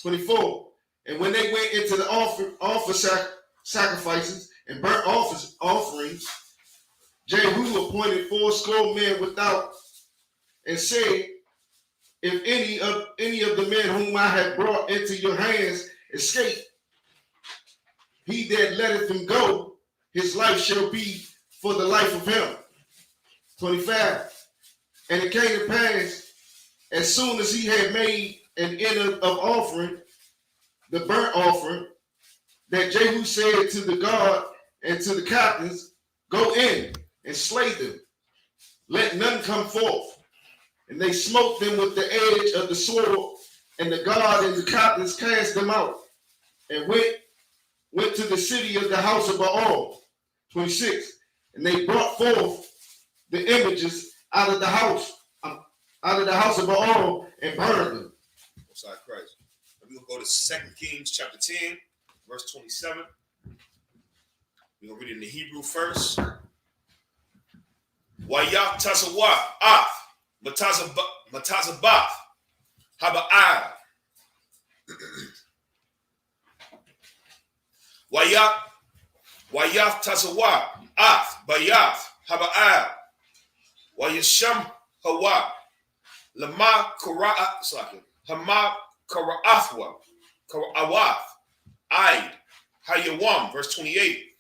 [SPEAKER 3] 24. And when they went into the offer sacrifices and burnt offerings, Jehu appointed 80 men without, and said, if any of the men whom I have brought into your hands escape, he that letteth him go, his life shall be for the life of him. 25. And it came to pass, as soon as he had made an end of offering, the burnt offering, that Jehu said to the guard and to the captains, go in and slay them, let none come forth. And they smote them with the edge of the sword, and the guard and the captains cast them out, and went to the city of the house of Baal. 26. And they brought forth the images out of the house of Baal, and burned them.
[SPEAKER 4] Outside Christ. We're going to go to 2 Kings chapter 10, verse 27. We're going to read it in the Hebrew first. Wayah Tazawa, Matazabath, Haba'ah. Wayah Tazawa, Bayath, Haba'ah. Wayasham Hawa, Lama Kara'a, Hama Kara'athwa, Kara'awath, Aid, Hayawam, verse 28.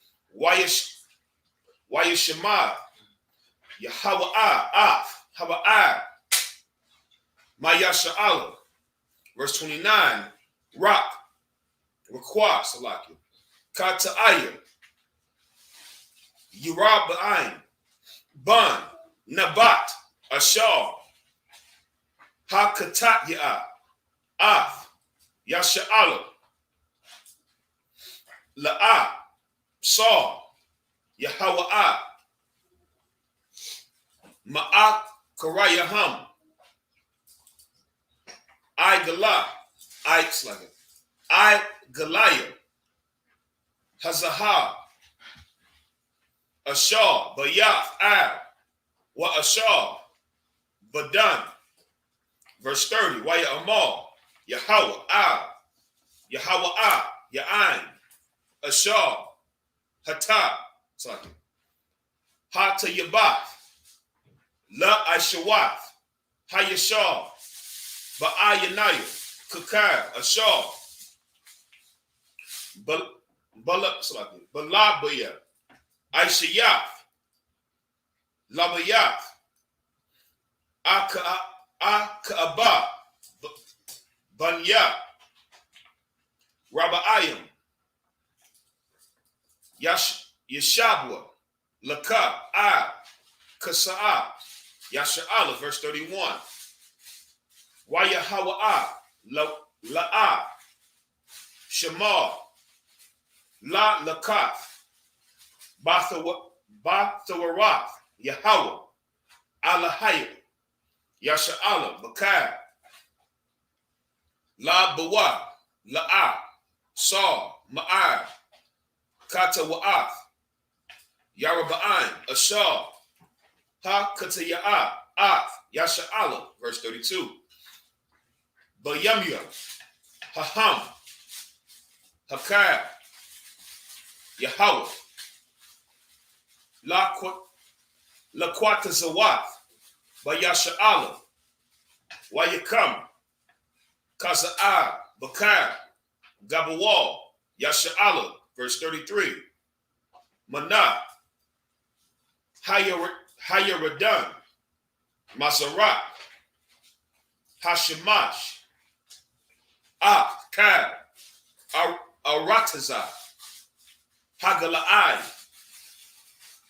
[SPEAKER 4] Wayashama, Yahawa'ah, Haba'ah, Mayasha'ala, verse 29. Rock, Rakwa, Salaki, Kata'aya, Yuraba'ain, Bun, Nabat, Ashar, Hakatat Ya'ah, Af, Yasha'ala, La'ah, Saw, Yahawa'ah, Ma'ak Karayaham, I Galah, I Goliah, Hazahah, Ashar, Bayath, Ab, Wa Ashar, Badan, verse 30, Waya Amal, Yahweh, Ab, Yahweh, Ya'ain, Ashar, Hatah, Hata Yabath, La Ishawath, Hayashar, Ba'ayanaya, Kakar, Ashar, Balabaya, Aishayath, Labayath, Aka'aba, Banya, Raba'ayim, Yeshabwa, Laka, Kasa'a, Yasha'ala, verse 31. Wayahawa'ah, La'ah, Shamar, La Lakath, Bathawarath, Yahweh, Alahayah, Yasha'ala, Bakar, La Bawa, La'ah, Saw, Ma'ar, Katawa'ath, Yaraba'an, Ashar, Ha Kataya'ah, Ath, Yasha'ala, verse 32. Bayamya, Haham, Hakar, Yahweh, Laquatazawath, Bayasha'ala, Wayakam, Kaza'ah, Bakar, Gabawal, Yasha'ala, verse 33. Manah, Hayaradan, Masarat, Hashemash, Kab, Aratazah, Hagala'ai,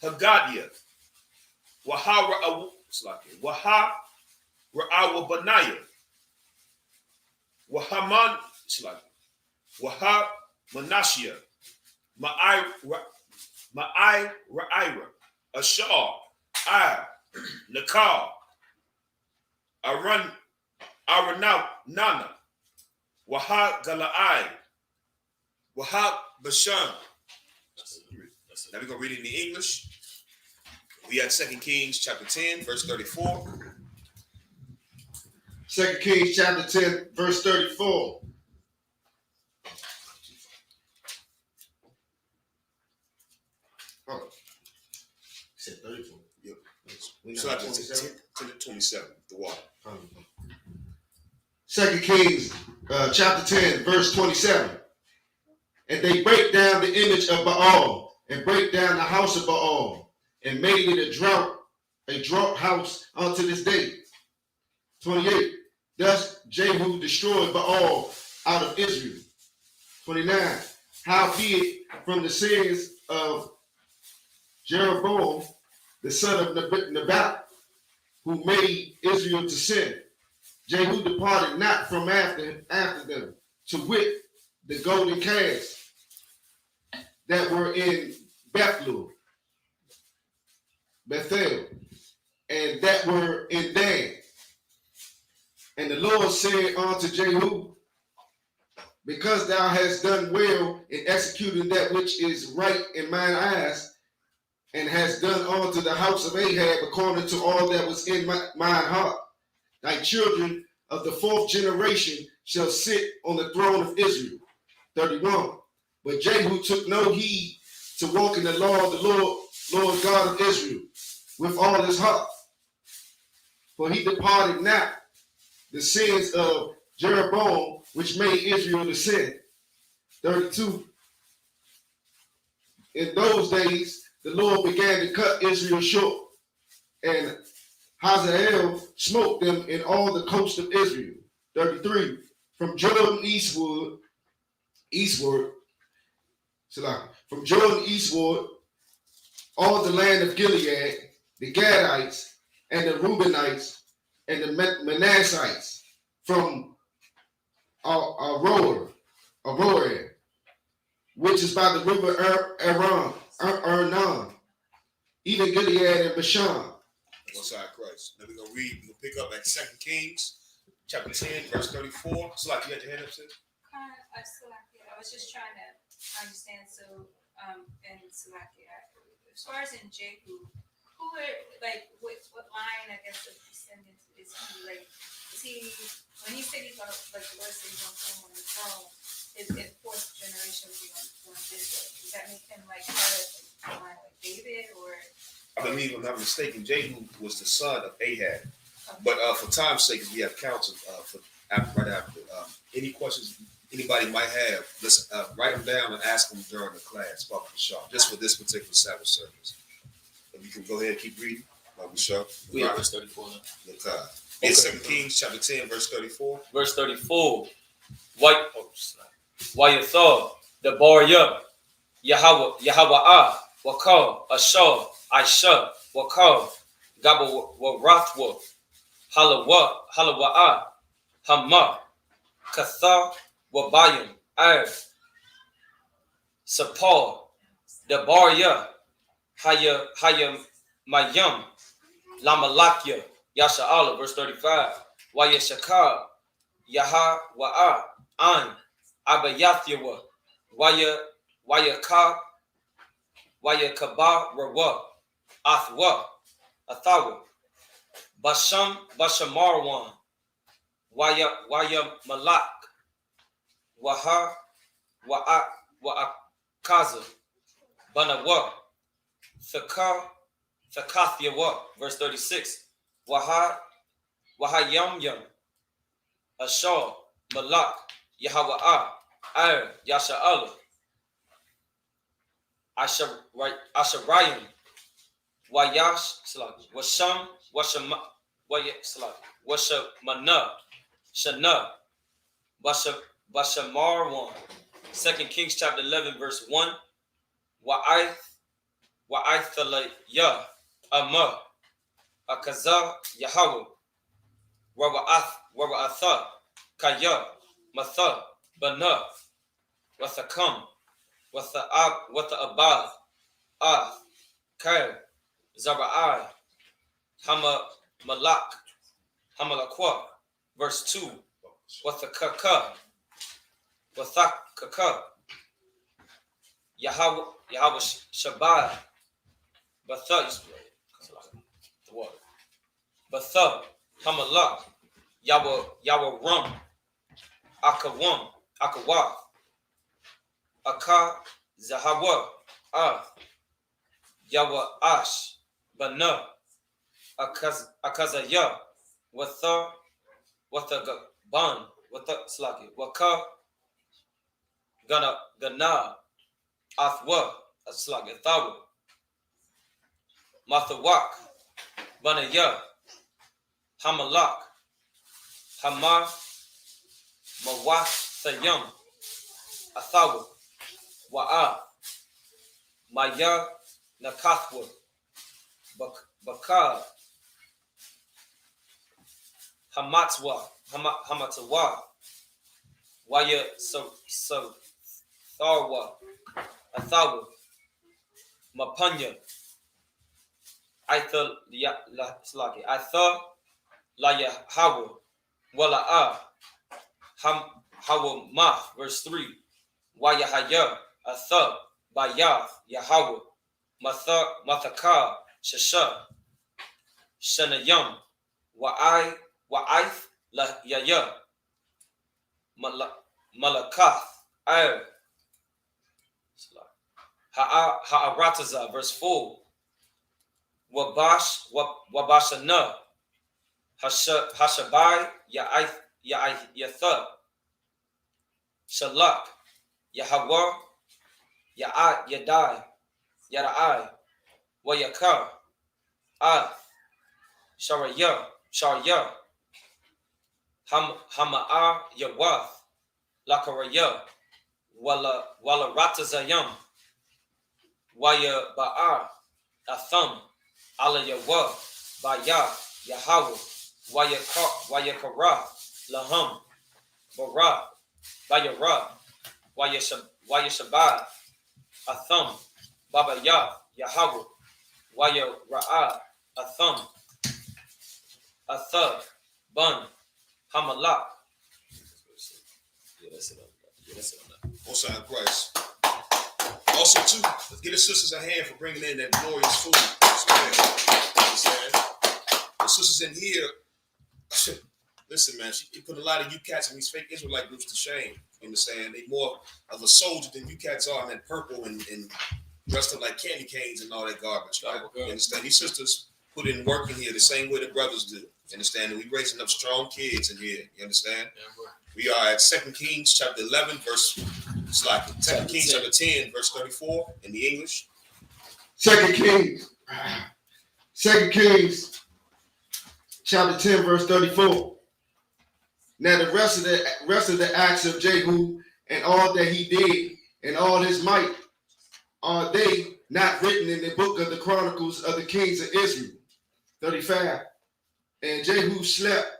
[SPEAKER 4] Hagadia, Ra'awa Banaya, Wahaman, Wahab Manashia, Ma'ai Ra'ira, Ashar, Nakal, Nana, Wahab Gala'ai, Wahab Bashan. Now we're going to read it in the English. We had 2 Kings chapter 10, verse 34.
[SPEAKER 3] 2 Kings chapter 10, verse 34. Oh, you said 34.
[SPEAKER 4] Yep.
[SPEAKER 3] We
[SPEAKER 4] So
[SPEAKER 3] not
[SPEAKER 4] I just
[SPEAKER 3] 27?
[SPEAKER 4] 10 to 27, the water.
[SPEAKER 3] 2 Kings chapter 10, verse 27. And they break down the image of Baal, and break down the house of Baal, and made it a draught house unto this day. 28. Thus Jehu destroyed Baal out of Israel. 29. Howbeit from the sins of Jeroboam, the son of Nebat, who made Israel to sin, Jehu departed not from after them, to wit, the golden calves that were in Bethel, and that were in Dan. And the Lord said unto Jehu, because thou hast done well in executing that which is right in mine eyes, and hast done unto the house of Ahab according to all that was in mine heart. Thy children of the fourth generation shall sit on the throne of Israel. 31. But Jehu took no heed to walk in the law of the Lord God of Israel with all his heart, for he departed not the sins of Jeroboam, which made Israel to sin. 32. In those days, the Lord began to cut Israel short, and Hazael smote them in all the coast of Israel. 33. From Jordan eastward, from Jordan eastward, all the land of Gilead, the Gadites, and the Reubenites, and the Manassites, from Aroer, which is by the river Arnon, even Gilead and Bashan.
[SPEAKER 4] Alongside Christ. Now we're going to pick up at 2 Kings, chapter 10, verse 34. So like you had your hand up, sis?
[SPEAKER 8] I was just trying to understand. So, and Salakia, as far as in Jehu, who are, like, what line, I guess, of descendants is he? Like, is he, when he said he's going to, like, the Lord said he's going to put him on the throne, his fourth generation will be on Israel. Does that make him, like, part of the line like David, or?
[SPEAKER 4] I believe, if I'm not mistaken, Jehu was the son of Ahab. But for time's sake, we have counsel right after. Any questions anybody might have, let's write them down and ask them during the class, just for this particular Sabbath service. And you can go ahead and keep reading.
[SPEAKER 7] We have verse 34 now.
[SPEAKER 4] Okay. 2 Kings chapter 10, verse 34.
[SPEAKER 7] Verse 34. Wayathar, the Baria, Yahweh, Wakal, Ashar, Wakal, Gaba Warathwa, Halawa'a, Hama, Kathar, Wabayim, Sapal, the Baria, Hayam Mayam, Lamalakya, Yasha'ala, verse 35. Wayashakar, Yahawa'a, An, Abayathyawa, Wayakab, Wayakaba, Rawa, Athwa, Athawa, Bashamarwan, Waya Malak, Wa'akaza, Banawa, Thakathyawa, verse 36. Wahayamyam, Ashar, Malak, Yahweh, Yasha'ala, Asharayim, Wayash, Washam, Washamana, Shana, Bashamarwan. 2 Kings chapter 11, verse 1. Wa'ithalayah, Amma, Akaza, Yahweh, Wa'atha, Kaya, Matha, Bana, Wathakam, Watha'abad, Kair, Zara'i, Hamalakwa, verse 2. Wathakaka, Yahweh Shabbat, Batha, the water. Batha, Hamalak, Yahweh Rum, Akawam, Akawa, Aka, Zahawa, Yahweh Ash, Bana, Akazaya, Watha Ban, Waka, Gana, Athwa, Thawa, Mathawak, Banaya, Hamalak, Hamar, Mawathayam, Athawa, Wa'a, Maya, Nakathwa, Bakar, Hamatawa, Waya Tharwa, Athawa, Mapanya, Itha Laya Hawa, Wala'a, Hawamath, verse 3. Wayahaya, Athub, Bayath, Yahweh, Mathakah, Shasha, Shanayam, Wa'ith, Yaya, Malakath, Aaron, Ha'arataza, verse 4. Wabashana, Hashabai, Yathub, Shalak, Yahawah, Yadai, Yadai, Wayakar, Sharaya, Hama'ar, Yawath, Lakaraya, Wala Ratazayam, Waya Ba'ar, Atham, Ala Yawah, Baya, Yahweh, Wayakara, Laham, Bara, Bayara, Wayashabad, Atham, Baba Yah, Yahweh, Waya Ra'ah, Atham, Athab, Bun, Hamalak. Yeah, that's it.
[SPEAKER 4] Also in Christ. Also, too, let's give the sisters a hand for bringing in that glorious food as well. Understand? The sisters in here, listen, man, she put a lot of you cats and these fake Israelite groups to shame. You understand? They more of a soldier than you cats are in that purple and dressed up like candy canes and all that garbage. Right? You understand? These sisters put in work in here the same way the brothers do. You understand? And we raising up strong kids in here. You understand? Yeah, we are at 2 Kings chapter 11, verse, it's like 2 Kings chapter 10, verse 34 in the English.
[SPEAKER 3] 2 Kings chapter 10, verse 34. Now the rest of the acts of Jehu and all that he did and all his might, are they not written in the book of the Chronicles of the kings of Israel? 35. And Jehu slept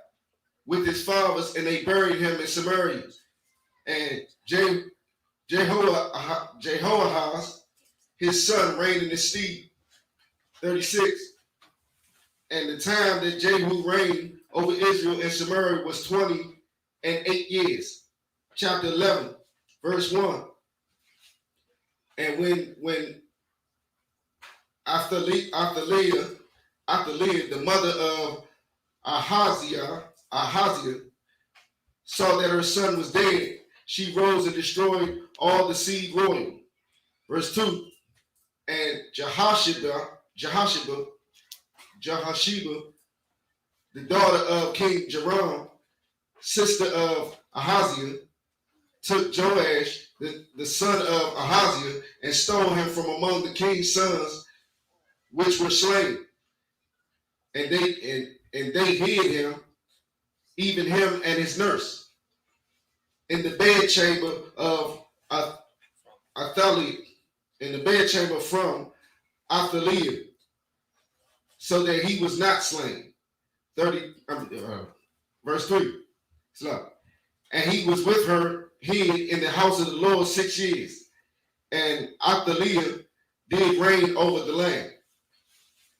[SPEAKER 3] with his fathers, and they buried him in Samaria. And Jehoahaz, his son, reigned in his stead. 36. And the time that Jehu reigned over Israel and Samaria was 28 years. Chapter 11, verse 1. And when Athaliah, the mother of Ahaziah, saw that her son was dead, she rose and destroyed all the seed royal. Verse 2. And Jehosheba, the daughter of King Joram, sister of Ahaziah, took Joash, the son of Ahaziah, and stole him from among the king's sons which were slain. And they hid him, even him and his nurse, in the bedchamber of Athaliah, in the bedchamber from Athaliah, so that he was not slain. Verse 3. Slow. And he was with her hid in the house of the Lord 6 years. And Athaliah did reign over the land.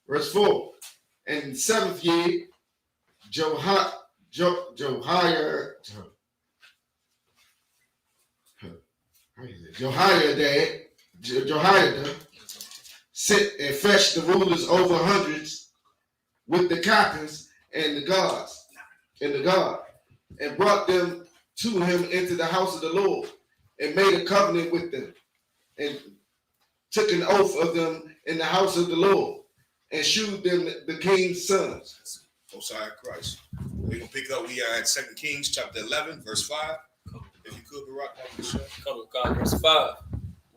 [SPEAKER 3] Verse 4. And in the 7th year, Jehoiada sent and fetched the rulers over hundreds with the captains and the guards, and brought them to him into the house of the Lord, and made a covenant with them, and took an oath of them in the house of the Lord, and shewed them the king's sons.
[SPEAKER 4] Osiah Christ. We're going to pick up, we are at 2 Kings chapter 11, verse 5. If you could, Barak,
[SPEAKER 7] verse 5.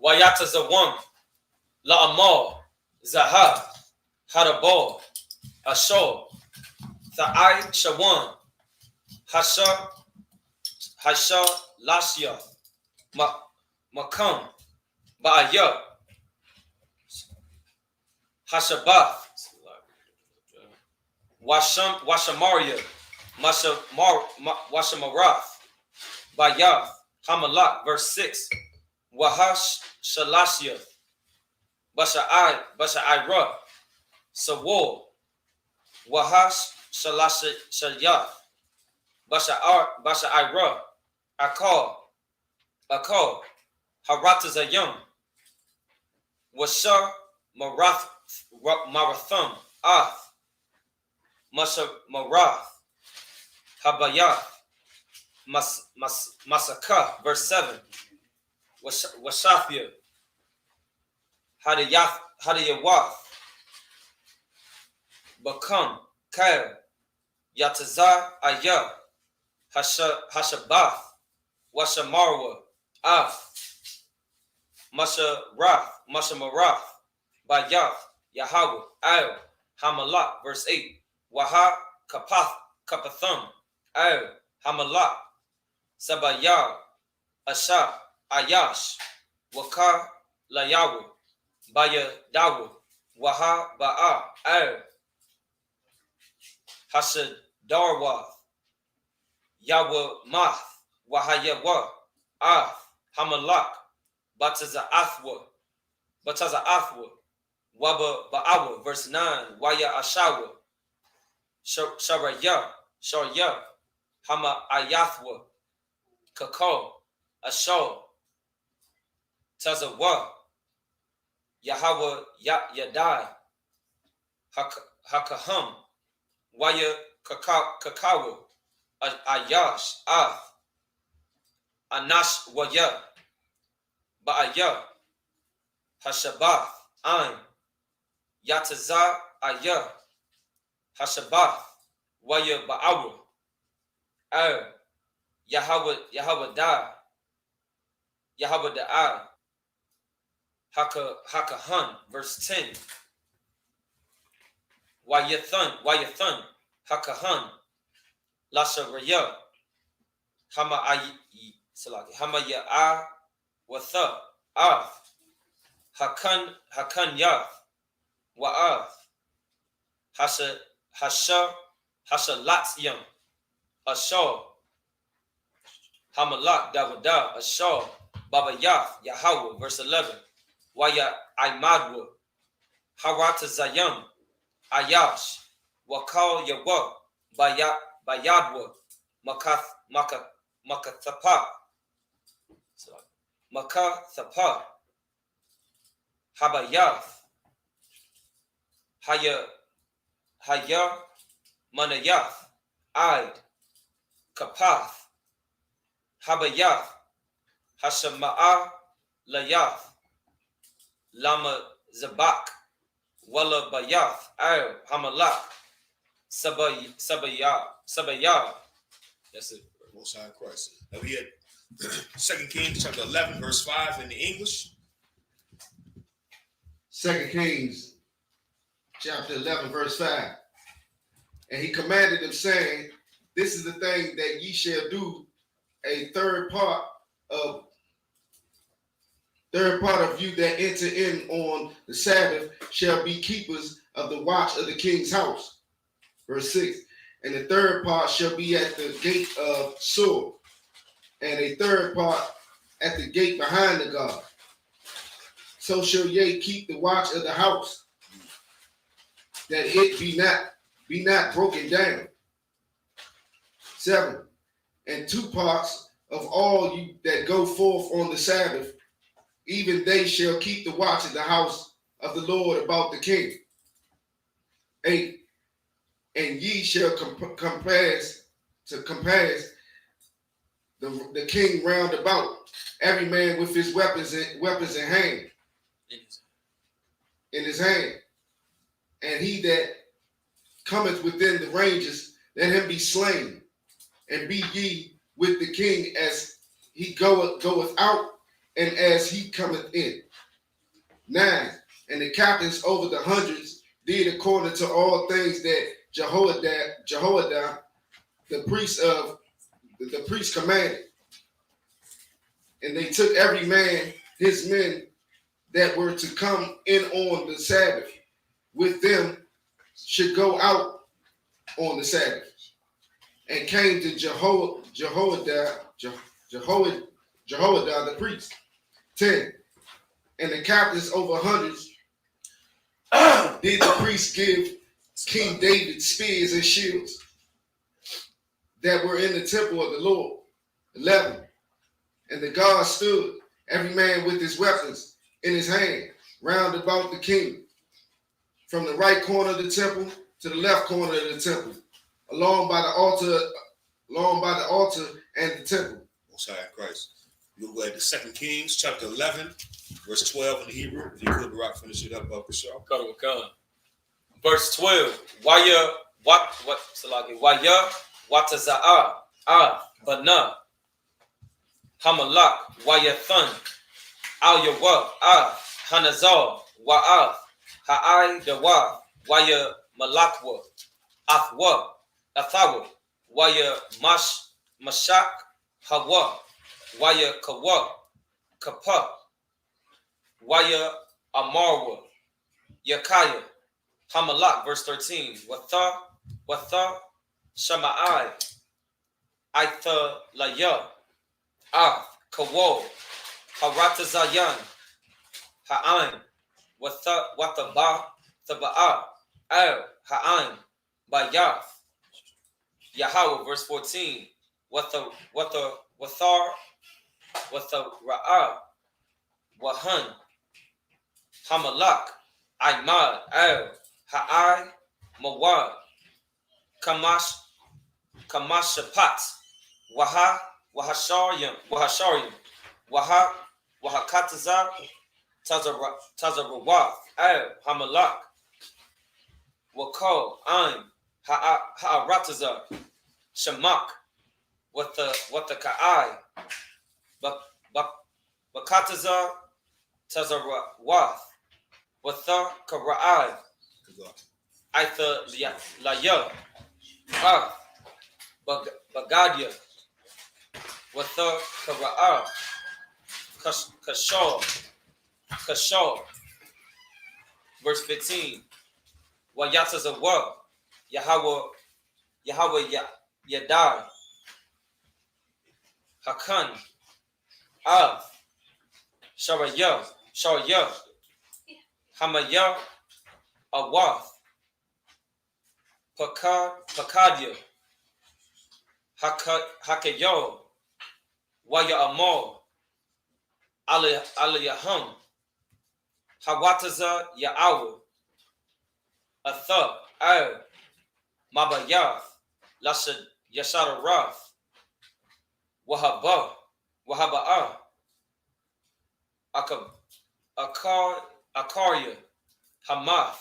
[SPEAKER 7] Wayatazawam, La'amar, Zahab, Harabal, Ashor, Tha'ai Shawan, Hasha Lasya, Makam, Ba'aya, Hashabath, Washamaria, Washamarath, Bayath, Hamalak, verse 6. Wahash Shalasya, Basha'ira, Sawor, Wahash Shalashayath, Basha'ira, Akal, Haratazayam, Washa Maratham, Ath, Masha Marath, Habayath, Masaka, verse 7, Washafia, Hadayawath, Bakam, Kael, Yatazar, Ayah, Hashabath, Washamarwa, Af, Masharath, Bayath, Yahweh, Al, Hamalak, verse 8, Waha, Kapatham, Al, Hamalak, Sabayah, Asha, Ayash, Waka, Layawu, Bayadawu, Waha, Ba'a, Al, Hashadarwath, Yahweh Math, Wahayawa, Af, Hamalak, Bataza Athwa, Waba Ba'awa, verse 9, Waya Ashawa, Sharya, Hama Ayathwa, Kakal, Ashal, Tazawa, Yahweh Yadai, Hakaham, Waya Kakawa, Ayash, Ath, Anash Waya, Ba'aya, Hashabath, Ain, Yatazar, Ayah, Hashabath, Waya Ba'awa, Al, Yahweh Da'a, Hakahan, verse 10, Wayathan, Hakahan, Lasharaya, Hamaya'a, Watha, Arth, Hakan Yath, Wa'ath, Hashalatyam, Ashar, Hamalak, Dawada, Ashar, Baba Yath, Yahweh, verse 11, Waya Imadwa, Haratazayam, Ayash, Wakal Yawa, Bayadwa, Makathapa, Habayath, Haya Manayath, Id, Kapath, Habayath, Hashama'a Layath, Lama Zabak, Walla Bayath, Al Hamalak, Sabayah. That's it.
[SPEAKER 4] Most High Christ. Now we had 2 Kings chapter 11, verse 5 in the English.
[SPEAKER 3] 2 Kings chapter 11, verse 5. And he commanded them, saying, this is the thing that ye shall do. A third part of you that enter in on the Sabbath shall be keepers of the watch of the king's house. Verse 6. And the third part shall be at the gate of Sur, and a third part at the gate behind the guard. So shall ye keep the watch of the house, that it be not broken down. 7. And 2 parts of all you that go forth on the Sabbath, even they shall keep the watch of the house of the Lord about the king. 8. And ye shall compass the king round about, every man with his weapons in hand, in his hand. And he that cometh within the ranges, let him be slain. And be ye with the king as he goeth out, and as he cometh in. 9. And the captains over the hundreds did according to all things that Jehoiada, the priest commanded. And they took every man his men that were to come in on the Sabbath with them should go out on the Sabbath, and came to Jehoiada the priest. 10. And the captains over hundreds did the priest give King David spears and shields that were in the temple of the Lord. 11. And the guards stood, every man with his weapons in his hand, round about the king, from the right corner of the temple to the left corner of the temple, along by the altar and the temple.
[SPEAKER 4] Most High Christ. We'll go ahead to 2 Kings chapter 11, verse 12 in the Hebrew. If you could, Rock, finish it up, Bishop.
[SPEAKER 7] Verse 12. Waya Wataza'a Bana Hamalak Wayathan Al Yawa Hanazal Wa'af Ha'ai Dawa Waya Malakwa Athwa Athawa Waya Mashak Hawa Waya Kawa Kapa Waya Amarwa Yakaya Hamalak, verse 13. Watha Shama'ai Aitha Laya Kawo Haratazayan Ha'ain Wataba Taba'a Al Ha'ain Bayath Yahweh, verse 14. Wathar Ra'a Wahan Hamalak Aimad Al Ha'ai Mawad Kamashapat Wahasharyam Wahakataza Tazarawah Al Hamalak Wakal Aim Ha'arataza Shamak Wathaka'ai Bakataza Tazarawah Watha Kara'ai Aitha Laya Bagadia Watha Kara'a Kashal verse 15 Wayatazawa Yahweh Yadai Hakan Av Sharaya Hamaya Awath Pakadia Hakayo Waya Amor Aliyahum Hawataza Ya'awu Atha Al Mabayath Lashad Yashara Raf Wahaba'a Akaria Hamath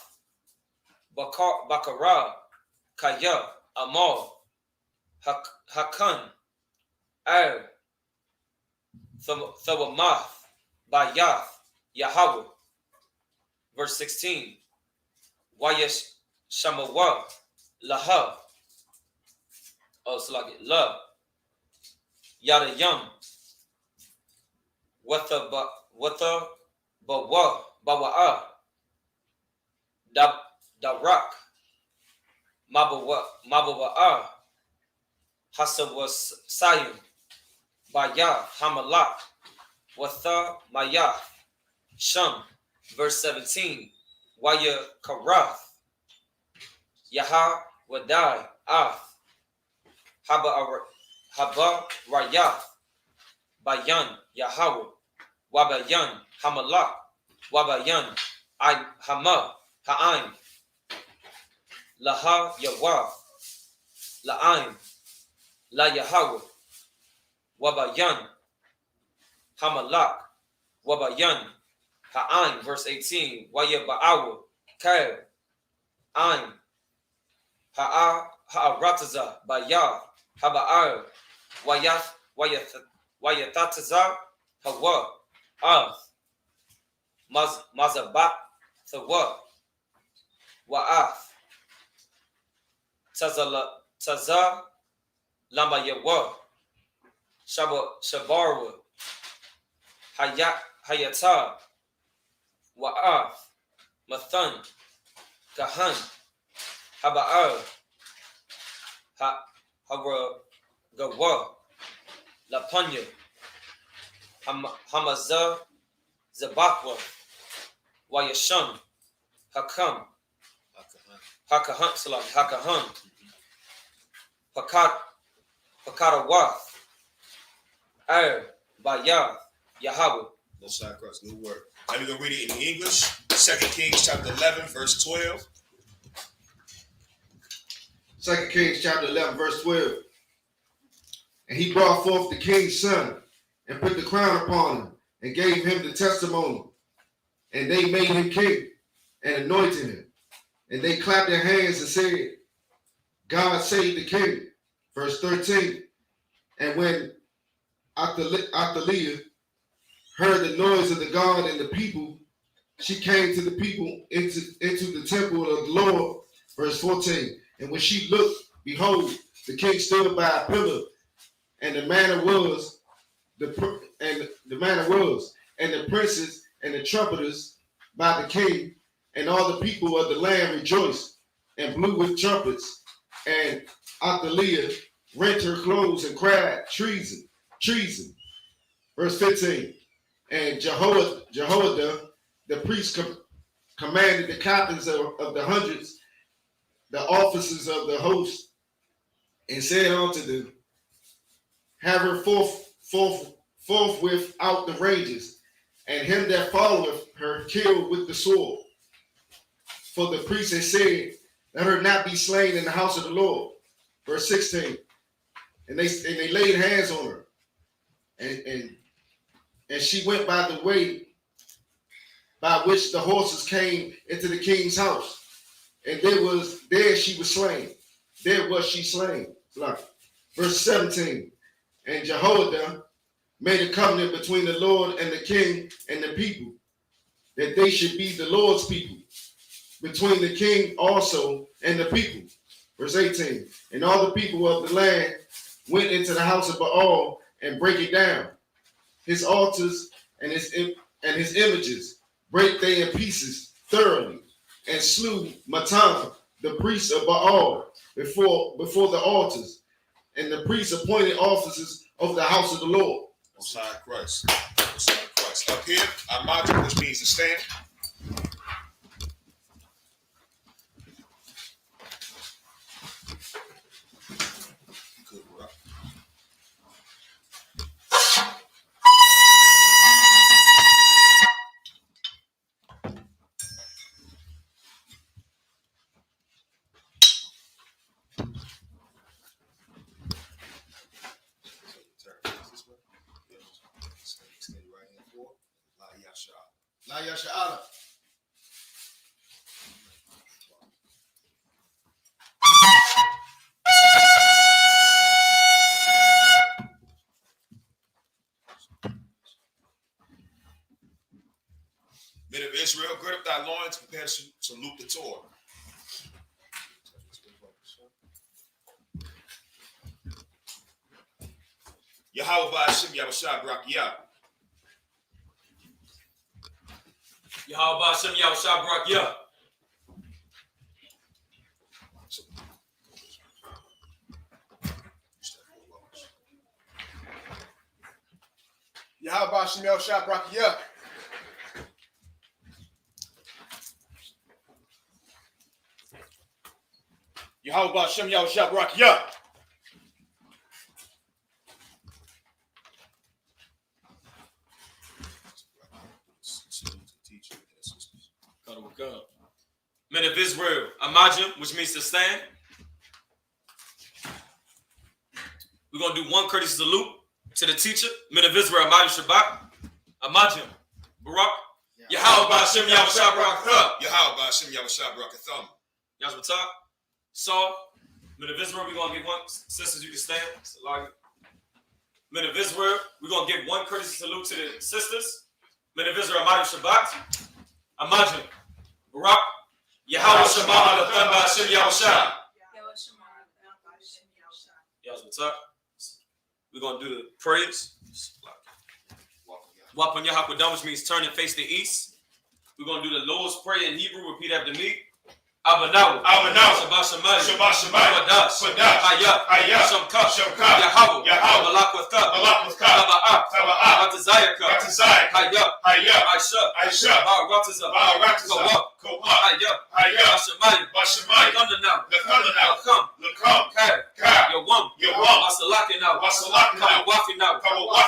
[SPEAKER 7] Bakara Kaya Amal Hakan Al Thawamath Bayath Yahweh. Verse 16. Wayesh Shamawa Laha. Oh, it's like it. La Yada Yum. Watha Bawa'a Darak Mabawa'a Hasawas Sayim Baya Hamalak Watha Maya Sham. Verse 17. Waya Karath Yaha Wadai Ath Haba Rayath Bayan Yahweh Wabayan Hamalak Wabayan Hama Ha'aim Laha Yawa La'aim La Yahweh Wabayan Hamalak Wabayan Ha'aim. Verse 18. Waya Ba'awa Kail Aim Ha'arataza Bayah Haba'al Wayatataza Hawa Av Mazabat Thawa Wa'af Taza Lamba Yawa Shabarwa Hayata Wa'af Mathan Kahan Haba'al Hara Gawa Lapanya Hamaza Zabakwa Wayasham Hakam Hakaham Pakatawath Ar by Yah, Yahweh.
[SPEAKER 4] Most High Christ, good word. Now we're gonna read it in English. 2 Kings chapter 11, verse 12.
[SPEAKER 3] 2 Kings chapter 11, verse 12. And he brought forth the king's son and put the crown upon him and gave him the testimony. And they made him king and anointed him. And they clapped their hands and said, God save the king. Verse 13. And when Athaliah heard the noise of the God and the people, she came to the people into the temple of the Lord. Verse 14. And when she looked, behold, the king stood by a pillar, and the manner was the princes and the trumpeters by the king, and all the people of the land rejoiced and blew with trumpets. And Athaliah rent her clothes and cried, treason, treason. Verse 15. And Jehoiada, the priest, commanded the captains of the hundreds, the officers of the host, and said unto them, have her forthwith out the ranges, and him that followeth her killed with the sword. For the priest had said, let her not be slain in the house of the Lord. Verse 16. And they laid hands on her, and she went by the way by which the horses came into the king's house. And there she was slain. There was she slain. Verse 17. And Jehoiada made a covenant between the Lord and the king and the people, that they should be the Lord's people, between the king also and the people. Verse 18. And all the people of the land went into the house of Baal and break it down. His altars and his images break they in pieces thoroughly, and slew Mattan, the priest of Baal, before the altars, and the priests appointed officers of the house of the Lord.
[SPEAKER 4] Most High Christ. Most High Christ. Up here, Amadu, which means to stand. Good work. Extend your right hand forward. La Yashala. Men of Israel, gird up thy loins, prepare to salute the Torah. Yahweh Ba'Shem Yahushua Brakiyah.
[SPEAKER 7] Yahweh Ba'Shem Yahushua Brakiyah.
[SPEAKER 1] Yahweh Ba'Shem Yahushua Brakiyah.
[SPEAKER 2] Yahweh Ba'Shem Yahushua Brakiyah.
[SPEAKER 7] Men of Israel, Imagine, which means to stand. We're going to do one courteous salute to the teacher. Men of Israel, Imagine Shabbat. Imagine, Barak. Yahweh Ba'Shem Yahushua Brakiyah.
[SPEAKER 4] Yahweh Ba'Shem Yahushua Brakiyah.
[SPEAKER 7] Yazmatah. So, men of Israel, we're going to give one. Sisters, you can stand. Men of Israel, we're going to give one courteous salute to the sisters. Men of Israel, Imagine Shabbat. Imagine, Barak. Yahweh Shema Alathan Ba'Shem Yahushua. Yazmatah. We're going to do the prayers. Wapan Yahakwadam, which means turn and face the east. We're going to do the Lord's Prayer in Hebrew. Repeat after me. Abanaw, Shabbat Shemayim, Quadash, Hayah, Shamka, Yahweh, Malakwatha, Taba'ah, Atazayaka, Hayah, Aisha, Ba'aratiza, Hayah, Bashemayim, Thunder now, Lakam, Yawam, Wasalaki now, Kawawafi now,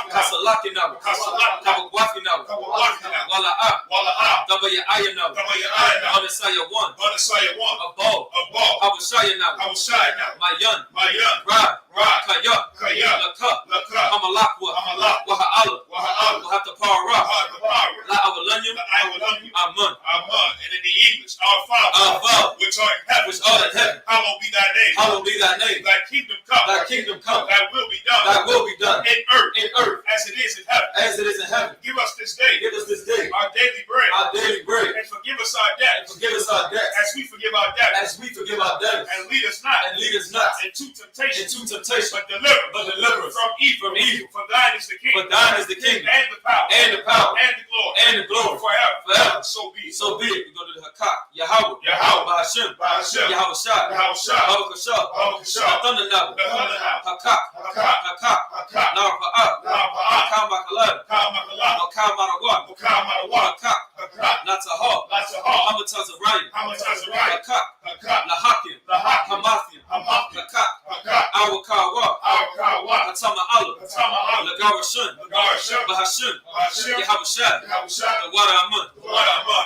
[SPEAKER 7] Kasalaki now,
[SPEAKER 4] Kasalata.
[SPEAKER 7] Kabagwafinawa,
[SPEAKER 4] Kawawakina.
[SPEAKER 7] Wala'a,
[SPEAKER 4] Wala'a.
[SPEAKER 7] Dabaya-ayanawa,
[SPEAKER 4] Dabayayana.
[SPEAKER 7] Manasaya 1,
[SPEAKER 4] Manasaya 1.
[SPEAKER 7] Abal,
[SPEAKER 4] Abal.
[SPEAKER 7] Habashayanawa,
[SPEAKER 4] Hawashayana.
[SPEAKER 7] Mayan,
[SPEAKER 4] Mayan.
[SPEAKER 7] Ra,
[SPEAKER 4] Ra.
[SPEAKER 7] Kaya,
[SPEAKER 4] Kaya.
[SPEAKER 7] Laka,
[SPEAKER 4] Laka.
[SPEAKER 7] Hamalakwa,
[SPEAKER 4] Amalak.
[SPEAKER 7] Waha'ala,
[SPEAKER 4] Waha'al.
[SPEAKER 7] Wahatapara,
[SPEAKER 4] Waha'al.
[SPEAKER 7] La Awalanyam,
[SPEAKER 4] I will love you.
[SPEAKER 7] Amun,
[SPEAKER 4] Amen. And in the English, our Father,
[SPEAKER 7] Our Father,
[SPEAKER 4] which art in heaven,
[SPEAKER 7] which art in heaven,
[SPEAKER 4] hallowed be thy name.
[SPEAKER 7] hallowed be thy name.
[SPEAKER 4] Thy kingdom come.
[SPEAKER 7] Thy kingdom come.
[SPEAKER 4] Thy will be done.
[SPEAKER 7] Thy will be done
[SPEAKER 4] In earth.
[SPEAKER 7] in earth
[SPEAKER 4] As it is in heaven.
[SPEAKER 7] as it is in heaven.
[SPEAKER 4] Give us this day
[SPEAKER 7] Give us this day
[SPEAKER 4] our daily bread.
[SPEAKER 7] our daily bread,
[SPEAKER 4] And forgive us our
[SPEAKER 7] and
[SPEAKER 4] debts.
[SPEAKER 7] forgive us our debts
[SPEAKER 4] As we forgive our debtors.
[SPEAKER 7] as we forgive our debtors.
[SPEAKER 4] And lead us not
[SPEAKER 7] And lead us not
[SPEAKER 4] into temptation.
[SPEAKER 7] into temptation,
[SPEAKER 4] But deliver.
[SPEAKER 7] but deliver us
[SPEAKER 4] From evil.
[SPEAKER 7] from evil.
[SPEAKER 4] For thine is the
[SPEAKER 7] For
[SPEAKER 4] kingdom.
[SPEAKER 7] thine is the kingdom,
[SPEAKER 4] And the power.
[SPEAKER 7] and the power,
[SPEAKER 4] And the glory.
[SPEAKER 7] and the glory,
[SPEAKER 4] Forever.
[SPEAKER 7] forever.
[SPEAKER 4] So be it.
[SPEAKER 7] So be it. We go to the Hakak, Yahweh,
[SPEAKER 4] Yahweh.
[SPEAKER 7] Bahashim,
[SPEAKER 4] By Hashem.
[SPEAKER 7] Yahweh Shai,
[SPEAKER 4] Yahushua.
[SPEAKER 7] Babakashah,
[SPEAKER 4] Babakashah.
[SPEAKER 7] Thunder Nabu,
[SPEAKER 4] The Thunder Nabu.
[SPEAKER 7] Hakak,
[SPEAKER 4] Hakak.
[SPEAKER 7] Hakak,
[SPEAKER 4] Hakak.
[SPEAKER 7] Narpa'ah,
[SPEAKER 4] Narpa'ah.
[SPEAKER 7] Kamakalad,
[SPEAKER 4] Kamakalad.
[SPEAKER 7] Makamarawa,
[SPEAKER 4] Mukamarawa.
[SPEAKER 7] Hakak,
[SPEAKER 4] Hakak.
[SPEAKER 7] Natahah,
[SPEAKER 4] Latahah.
[SPEAKER 7] Hamatazarayim,
[SPEAKER 4] Hamatazarayim.
[SPEAKER 7] Hakak,
[SPEAKER 4] Hakak.
[SPEAKER 7] Lahakim,
[SPEAKER 4] Lahak.
[SPEAKER 7] Hamathium,
[SPEAKER 4] Hamathim.
[SPEAKER 7] Hakak,
[SPEAKER 4] Hakak.
[SPEAKER 7] Awakawa,
[SPEAKER 4] Awakawa.
[SPEAKER 7] Hatama Allah,
[SPEAKER 4] Hatama.
[SPEAKER 7] Lagarashun,
[SPEAKER 4] Lagarashun.
[SPEAKER 7] Bahashim,
[SPEAKER 4] Hashem.
[SPEAKER 7] Yahweh Shai,
[SPEAKER 4] Yahushua.
[SPEAKER 7] the Wada Amun,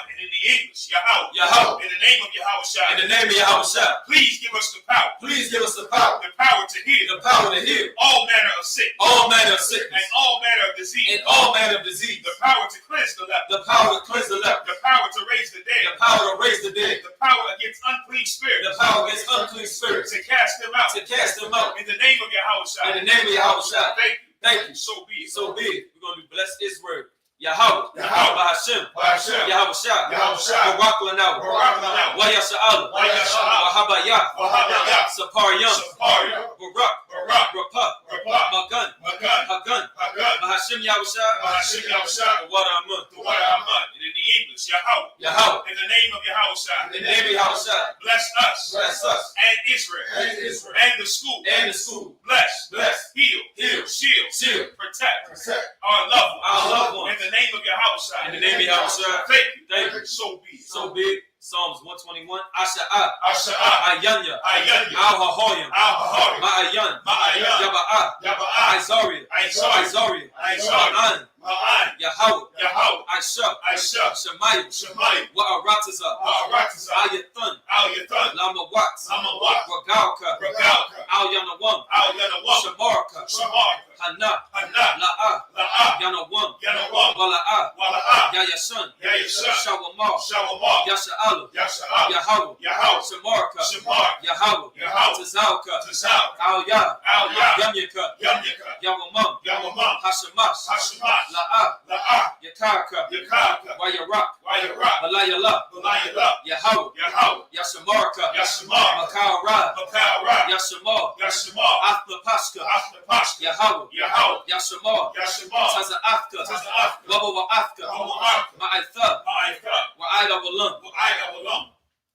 [SPEAKER 4] And in the English, Yahweh.
[SPEAKER 7] Yahweh.
[SPEAKER 4] In the name of Yahushua.
[SPEAKER 7] In the name of Yahweh Shai,
[SPEAKER 4] Please give us the power.
[SPEAKER 7] please give us the power
[SPEAKER 4] To heal.
[SPEAKER 7] the power to heal
[SPEAKER 4] All manner of sickness.
[SPEAKER 7] all manner of sickness
[SPEAKER 4] And all manner of disease.
[SPEAKER 7] and all manner of disease,
[SPEAKER 4] The power to cleanse the leper.
[SPEAKER 7] the power to cleanse the leper,
[SPEAKER 4] The power to raise the
[SPEAKER 7] the
[SPEAKER 4] dead.
[SPEAKER 7] power to raise the dead,
[SPEAKER 4] The power against unclean spirits.
[SPEAKER 7] the power against unclean spirits,
[SPEAKER 4] To cast them out.
[SPEAKER 7] to cast them out.
[SPEAKER 4] In the name of Yahushua.
[SPEAKER 7] In the name of Yahweh Shai,
[SPEAKER 4] Thank you.
[SPEAKER 7] thank you.
[SPEAKER 4] So be it.
[SPEAKER 7] So be it. We're going to bless his word. Yahweh,
[SPEAKER 4] Yahweh.
[SPEAKER 7] Bahashim,
[SPEAKER 4] By Hashem.
[SPEAKER 7] Yahweh Shai,
[SPEAKER 4] Yahushua.
[SPEAKER 7] Baraklanau,
[SPEAKER 4] Baraklanau.
[SPEAKER 7] Wayasha'al,
[SPEAKER 4] Wayasha'al.
[SPEAKER 7] Wahabayah,
[SPEAKER 4] Wahabayah.
[SPEAKER 7] Saparyam,
[SPEAKER 4] Saparia.
[SPEAKER 7] Barak,
[SPEAKER 4] Barak.
[SPEAKER 7] Rapah,
[SPEAKER 4] Rapah.
[SPEAKER 7] Magun,
[SPEAKER 4] Magan.
[SPEAKER 7] Hagun,
[SPEAKER 4] Hagan.
[SPEAKER 7] Bahashim Yahweh Shai,
[SPEAKER 4] By Hashem Yahushua.
[SPEAKER 7] the Wada Amun,
[SPEAKER 4] The word Amen. And in the English, Yahweh.
[SPEAKER 7] Yahweh,
[SPEAKER 4] In the name of Yahushua.
[SPEAKER 7] in the name of Yahweh Shai,
[SPEAKER 4] Bless us.
[SPEAKER 7] bless us
[SPEAKER 4] And Israel.
[SPEAKER 7] and Israel
[SPEAKER 4] And the school.
[SPEAKER 7] and the school.
[SPEAKER 4] Bless.
[SPEAKER 7] Bless,
[SPEAKER 4] Heal.
[SPEAKER 7] heal,
[SPEAKER 4] Shield.
[SPEAKER 7] shield,
[SPEAKER 4] Protect.
[SPEAKER 7] protect
[SPEAKER 4] Our loved ones.
[SPEAKER 7] our loved ones.
[SPEAKER 4] In the name of Yahushua.
[SPEAKER 7] In the name of Yahweh Shai,
[SPEAKER 4] Thank you.
[SPEAKER 7] thank you.
[SPEAKER 4] So be it.
[SPEAKER 7] So big. Psalms 121. Asha'ah,
[SPEAKER 4] Asha'ah.
[SPEAKER 7] Ayanya,
[SPEAKER 4] Ayanya.
[SPEAKER 7] Al-Hahoyim,
[SPEAKER 4] Al-Hahari.
[SPEAKER 7] Ma'ayan,
[SPEAKER 4] Ma'ayan.
[SPEAKER 7] Yaba'ah,
[SPEAKER 4] Yaba'ah.
[SPEAKER 7] Izaria,
[SPEAKER 4] Izaria.
[SPEAKER 7] Izaria,
[SPEAKER 4] Izaria.
[SPEAKER 7] Ma'an,
[SPEAKER 4] Ma'an.
[SPEAKER 7] Yahweh,
[SPEAKER 4] Yahweh.
[SPEAKER 7] I-S-H-U-P,
[SPEAKER 4] I.S.U.P.K.
[SPEAKER 7] Shemayim,
[SPEAKER 4] Shemayim.
[SPEAKER 7] Wa'aratazah,
[SPEAKER 4] Wa'aratazah.
[SPEAKER 7] Ayathan,
[SPEAKER 4] Al-Yathan.
[SPEAKER 7] Lamawat,
[SPEAKER 4] Lamawat.
[SPEAKER 7] Ragalka,
[SPEAKER 4] Ragalka.
[SPEAKER 7] Al-Yanawam,
[SPEAKER 4] Al-Yanawam.
[SPEAKER 7] Shamarka,
[SPEAKER 4] Shamarka.
[SPEAKER 7] Hana,
[SPEAKER 4] Hannah.
[SPEAKER 7] La'ah,
[SPEAKER 4] La'ah.
[SPEAKER 7] Yanawam,
[SPEAKER 4] Yanawam.
[SPEAKER 7] Wala'ah,
[SPEAKER 4] Wala'ah.
[SPEAKER 7] Yayashan,
[SPEAKER 4] Yayashan.
[SPEAKER 7] Shawamar,
[SPEAKER 4] Shawamar.
[SPEAKER 7] Yasha'alu,
[SPEAKER 4] Yasha'al.
[SPEAKER 7] Yahweh,
[SPEAKER 4] Yahweh.
[SPEAKER 7] Shamarka,
[SPEAKER 4] Shamar.
[SPEAKER 7] Yahweh,
[SPEAKER 4] Yahweh.
[SPEAKER 7] Tazalka,
[SPEAKER 4] Tazal.
[SPEAKER 7] Al-Yah,
[SPEAKER 4] Al-Yah.
[SPEAKER 7] Yamyaka,
[SPEAKER 4] Yamyaka.
[SPEAKER 7] Yawamam,
[SPEAKER 4] Yawamam.
[SPEAKER 7] Hashemash,
[SPEAKER 4] Hashemash.
[SPEAKER 7] La'ah,
[SPEAKER 4] La'ah.
[SPEAKER 7] Yakarka,
[SPEAKER 4] Yakarka.
[SPEAKER 7] Wayarak,
[SPEAKER 4] Wayarak.
[SPEAKER 7] Balayala,
[SPEAKER 4] Balayala.
[SPEAKER 7] Yahweh,
[SPEAKER 4] Yahweh.
[SPEAKER 7] Yashamarka,
[SPEAKER 4] Yashamar.
[SPEAKER 7] Makarad,
[SPEAKER 4] Makarad.
[SPEAKER 7] Yashamar,
[SPEAKER 4] Yashamar.
[SPEAKER 7] Athlapashka,
[SPEAKER 4] Athlapashka.
[SPEAKER 7] Yahweh,
[SPEAKER 4] Yahweh.
[SPEAKER 7] Yashamar,
[SPEAKER 4] Yashamar.
[SPEAKER 7] Taza'afka,
[SPEAKER 4] Taza'afka.
[SPEAKER 7] Wabawa'afka,
[SPEAKER 4] Wabawa'afka.
[SPEAKER 7] Ma'aitha,
[SPEAKER 4] Ma'aitha.
[SPEAKER 7] Wa'ida Walam,
[SPEAKER 4] Wa'ida.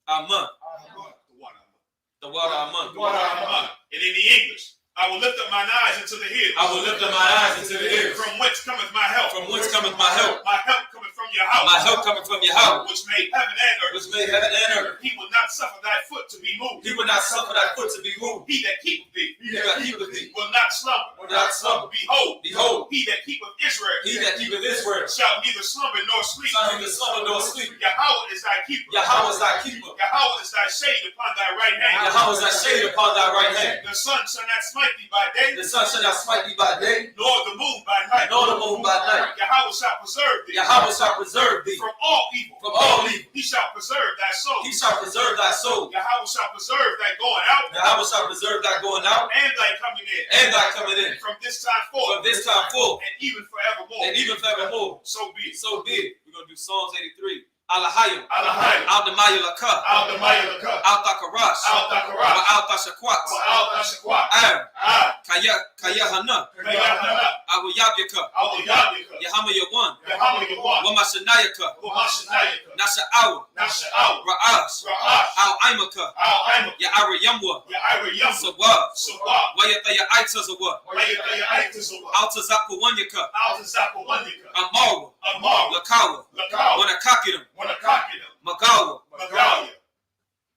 [SPEAKER 7] Aman, the water Aman.
[SPEAKER 4] And in the English, I will lift up mine eyes into the hills.
[SPEAKER 7] I will lift up my eyes into the hills.
[SPEAKER 4] From whence cometh my help?
[SPEAKER 7] From whence cometh my help?
[SPEAKER 4] My help cometh from Yahweh.
[SPEAKER 7] My help coming from Yahweh,
[SPEAKER 4] Which made heaven and earth.
[SPEAKER 7] which made heaven and earth.
[SPEAKER 4] He will not suffer thy foot to be moved.
[SPEAKER 7] He will not suffer thy foot to be moved.
[SPEAKER 4] He that keepeth thee
[SPEAKER 7] He that keepeth thee
[SPEAKER 4] will not slumber.
[SPEAKER 7] will not slumber.
[SPEAKER 4] Behold,
[SPEAKER 7] Behold,
[SPEAKER 4] he that keepeth Israel
[SPEAKER 7] he that keepeth Israel
[SPEAKER 4] shall neither slumber nor sleep.
[SPEAKER 7] shall neither slumber nor sleep.
[SPEAKER 4] Yahweh is thy keeper.
[SPEAKER 7] Yahweh is thy keeper.
[SPEAKER 4] Yahweh is thy shade upon thy right hand.
[SPEAKER 7] Yahweh is thy shade upon thy right hand.
[SPEAKER 4] The sun shall not smite thee by day,
[SPEAKER 7] The sun shall not smite thee by day,
[SPEAKER 4] nor the moon by night.
[SPEAKER 7] nor the moon by night.
[SPEAKER 4] Yahweh shall preserve thee
[SPEAKER 7] Yahweh shall preserve thee
[SPEAKER 4] from all evil.
[SPEAKER 7] from all evil.
[SPEAKER 4] He shall preserve thy soul.
[SPEAKER 7] He shall preserve thy soul.
[SPEAKER 4] Yahweh shall preserve thy going out
[SPEAKER 7] Yahweh shall preserve thy going out
[SPEAKER 4] and thy coming in.
[SPEAKER 7] and thy coming in.
[SPEAKER 4] From this time forth
[SPEAKER 7] From this time forth
[SPEAKER 4] and even forevermore.
[SPEAKER 7] and even forevermore.
[SPEAKER 4] So be it.
[SPEAKER 7] So be it. We're going to do Psalms 83. Alahayim,
[SPEAKER 4] Alahayim.
[SPEAKER 7] Al-Damayalaka,
[SPEAKER 4] Al-Damayalaka.
[SPEAKER 7] Al-Takarash,
[SPEAKER 4] Al-Dakarash.
[SPEAKER 7] Al-Tashakwat,
[SPEAKER 4] Al-Dashakwat.
[SPEAKER 7] Ar, Kayahana,
[SPEAKER 4] Kayahana.
[SPEAKER 7] Abu-Yabyaka,
[SPEAKER 4] Al-Yabika.
[SPEAKER 7] Yahamayawan,
[SPEAKER 4] Yahamayawan.
[SPEAKER 7] Wamashanayaka,
[SPEAKER 4] Umashanayaka.
[SPEAKER 7] Nasha'aw,
[SPEAKER 4] Nasha'aw.
[SPEAKER 7] Ra'ash,
[SPEAKER 4] Ra'ash.
[SPEAKER 7] Al-Aimaka,
[SPEAKER 4] Al-Aimaka.
[SPEAKER 7] Ya'ariyamwa,
[SPEAKER 4] Ya'ira Yamma.
[SPEAKER 7] Sawab,
[SPEAKER 4] Sabah.
[SPEAKER 7] Wayatayaitazawa,
[SPEAKER 4] Wayatayaitazawa.
[SPEAKER 7] Altazakawanyaka,
[SPEAKER 4] Altazakawanyaka.
[SPEAKER 7] Amawa,
[SPEAKER 4] Amar.
[SPEAKER 7] Lakawa,
[SPEAKER 4] Lakaw.
[SPEAKER 7] Wanakakidim,
[SPEAKER 4] Wanakakida.
[SPEAKER 7] Magawa,
[SPEAKER 4] Magalia.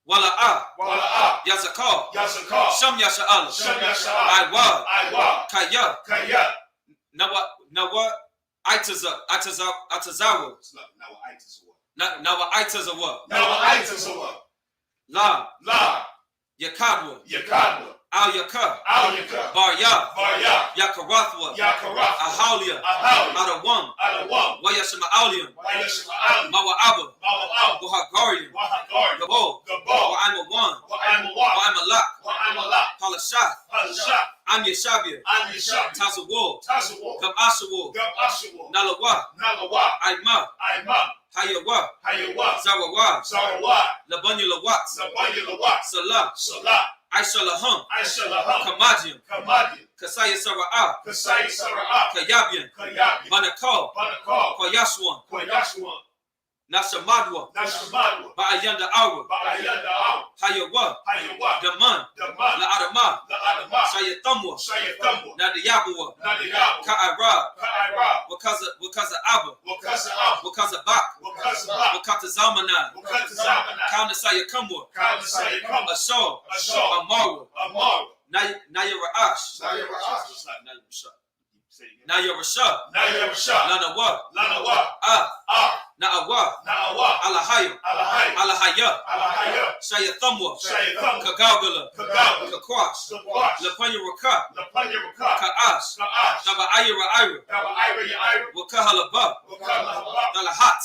[SPEAKER 7] Wala'a,
[SPEAKER 4] Wala'ah.
[SPEAKER 7] Yazakar,
[SPEAKER 4] Yasakar.
[SPEAKER 7] Sham Yasha'al,
[SPEAKER 4] Shem Yasha'al.
[SPEAKER 7] Iwa,
[SPEAKER 4] Iwa.
[SPEAKER 7] Kaya,
[SPEAKER 4] Kaya.
[SPEAKER 7] Nawa, Itazawa. Now Itazawa. La. Yakadwa. Al-Yakar. Bar-Ya. Yakarathwa. Ahaulia. Adawam. Wayashima'alium. Mawa'aba. Wahagarium. Gabo. Wa'aimawan. Wa'aimalak. Palashath. I'm Yeshabia. Tazawal. Gab Ashawal. Nalawa. Aima. Hayawa. Zarawad. Labunya Lawat. Salah. Aishalaham. Kamadium. Kasaya Sara'ah. Kayabian. Banakal. Koyashwan. Nashamadwa. Ba'ayanda Awa. Hayawa. Daman. La'adama. Shayatamwa. Nadiyabwa. Ka'arab. Wakaza Abba. Wakaza Bak. Wakata Zamana. Kauna Sayakamwa. Ashar. Amara. Naya Ra'ash. Naya Rashad. Lanawa. Na'awa. Alahaya. Shayathamwa. Kagagala. Kakwash. Lapanya Raka. Ka'ash. Taba'aya Ra'ira. Wakahalaba. Dalahat.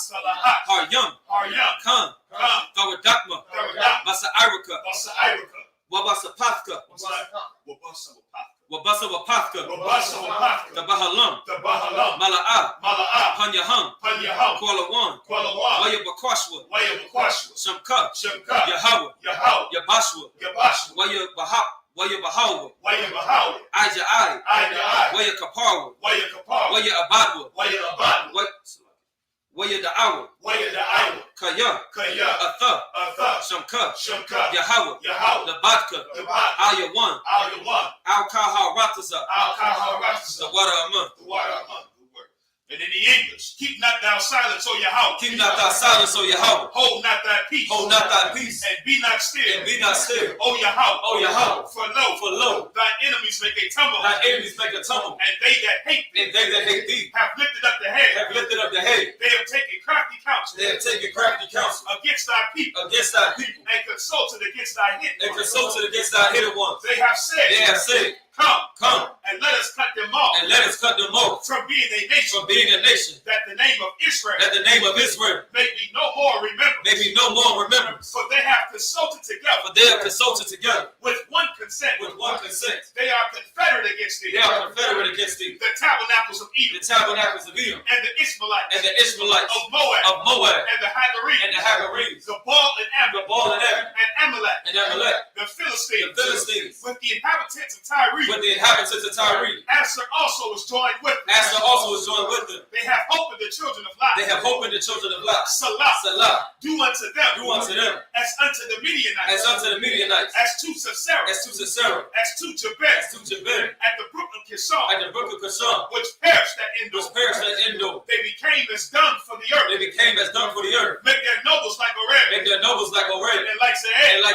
[SPEAKER 7] Haryam. Khan. Thawadakma. Masa'iraka. Wabasapathka. Wabasawapathka. Tabahalam. Mala'ah. Panyaham. Kualawan. Wayabakwashwa. Shamka. Yahawah. Yabashwa. Wayabahawa. Aja'ai. Wayakaparwa. Wayabadwa. Wayada'awa. Kaya. Atha. Shamka. Yahawah. Labadka. Ayawan. Al-Kaha Rataza. The water of month.
[SPEAKER 4] And in the English, keep not thou silence, O Yahweh.
[SPEAKER 7] Keep not thy silence, O Yahweh.
[SPEAKER 4] Hold not thy peace.
[SPEAKER 7] Hold not thy peace.
[SPEAKER 4] And be not still.
[SPEAKER 7] And be not still.
[SPEAKER 4] O Yahweh.
[SPEAKER 7] O Yahweh.
[SPEAKER 4] For lo, thy enemies make a tumble.
[SPEAKER 7] Thy enemies make a tumble.
[SPEAKER 4] And they that hate thee.
[SPEAKER 7] And they that hate thee.
[SPEAKER 4] Have lifted up the head.
[SPEAKER 7] Have lifted up the head.
[SPEAKER 4] They have taken crafty counsel.
[SPEAKER 7] They have taken crafty counsel.
[SPEAKER 4] Against thy people.
[SPEAKER 7] Against thy people.
[SPEAKER 4] And consulted against thy hidden ones.
[SPEAKER 7] And consulted against thy hidden ones.
[SPEAKER 4] They have said. Come. And let us cut them off.
[SPEAKER 7] And let us cut them off.
[SPEAKER 4] From being a nation.
[SPEAKER 7] From being a nation.
[SPEAKER 4] That the name of Israel.
[SPEAKER 7] That the name of Israel.
[SPEAKER 4] May be no more remembered.
[SPEAKER 7] May be no more remembered.
[SPEAKER 4] For they have consulted together.
[SPEAKER 7] For they have consulted together.
[SPEAKER 4] With one consent.
[SPEAKER 7] With one consent.
[SPEAKER 4] They are confederate against thee.
[SPEAKER 7] They are confederate against thee.
[SPEAKER 4] The tabernacles of Edom.
[SPEAKER 7] The tabernacles of Edom.
[SPEAKER 4] And the Ishmaelites.
[SPEAKER 7] And the Ishmaelites.
[SPEAKER 4] Of Moab. And the Hagarenes.
[SPEAKER 7] And the Hagarenes.
[SPEAKER 4] The Baal and Ammon.
[SPEAKER 7] And
[SPEAKER 4] Amalek.
[SPEAKER 7] The
[SPEAKER 4] Philistines.
[SPEAKER 7] With
[SPEAKER 4] the inhabitants of Tyre. Asher also was joined with them. They have hope in the children of Lot. Salah. Do unto them. As unto the Midianites. As to Sisera. As to Jabez. At the brook of Kishon. Which perished at Endor. They became as dung for the earth. Make their nobles like Oreb. And like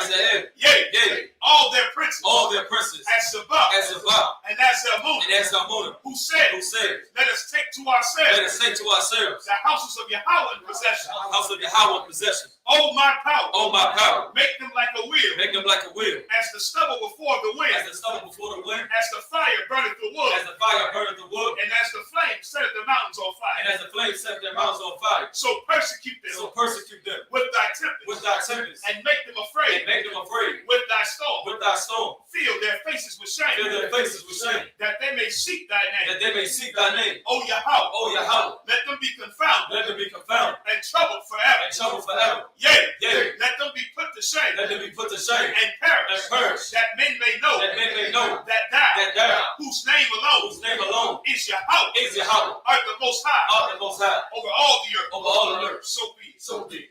[SPEAKER 4] Ze'ed. Yea. All their princes. As Sabbath. And as Zalmunna. Who said, let us take to ourselves the houses of Yahweh in possession. Oh my power. Make them like a wheel. As the stubble before the wind. As the fire burneth the wood. And as the flame setteth the mountains on fire. So persecute them. With thy tempest. And make them afraid. With thy storm. Fill their faces with shame. That they may seek thy name. O Yahweh. Let them be confounded. And troubled forever. Yea. Let them be put to shame. And perish. That men may know. That thou. Whose name alone. Is Yahweh. Art the most high. Over all the earth. So be it.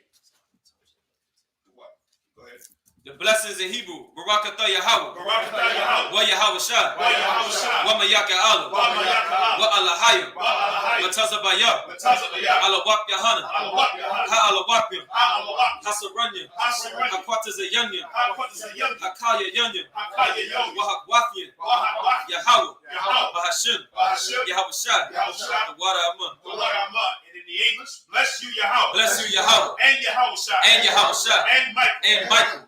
[SPEAKER 4] Go ahead.
[SPEAKER 7] The blessings in Hebrew. Barakatah Yahweh.
[SPEAKER 1] Barakatah Yahweh.
[SPEAKER 7] Wa Yahweh Shah.
[SPEAKER 1] Wa Yahweh Shah.
[SPEAKER 7] Wa Mayaka Allah.
[SPEAKER 1] Wa Mayaka Allah.
[SPEAKER 7] Wa Alahayim.
[SPEAKER 1] Wa Alahayim.
[SPEAKER 7] Matazabaya.
[SPEAKER 1] Matazabaya.
[SPEAKER 7] Alawak Yahanna.
[SPEAKER 1] Alawak Yahanna.
[SPEAKER 7] Ha Alawakya.
[SPEAKER 1] Alawak.
[SPEAKER 7] Hasaranya.
[SPEAKER 1] Hasaranya.
[SPEAKER 7] Hakwatazayanya.
[SPEAKER 1] Hakwatazayanya.
[SPEAKER 7] Hakaya Yanya.
[SPEAKER 1] Hakaya Yanya.
[SPEAKER 7] Wahakwathia.
[SPEAKER 1] Wahakwathia.
[SPEAKER 7] Yahweh.
[SPEAKER 1] Yahweh.
[SPEAKER 7] Bahashim.
[SPEAKER 1] Bahashim.
[SPEAKER 7] Yahweh Shah.
[SPEAKER 1] Yahweh Shah.
[SPEAKER 7] The water Amun.
[SPEAKER 1] The water Amun. And in the English, bless you Yahweh.
[SPEAKER 7] Bless you Yahweh.
[SPEAKER 1] And Yahweh Shah.
[SPEAKER 7] And Yahweh Shah.
[SPEAKER 1] And Michael.
[SPEAKER 7] And Michael.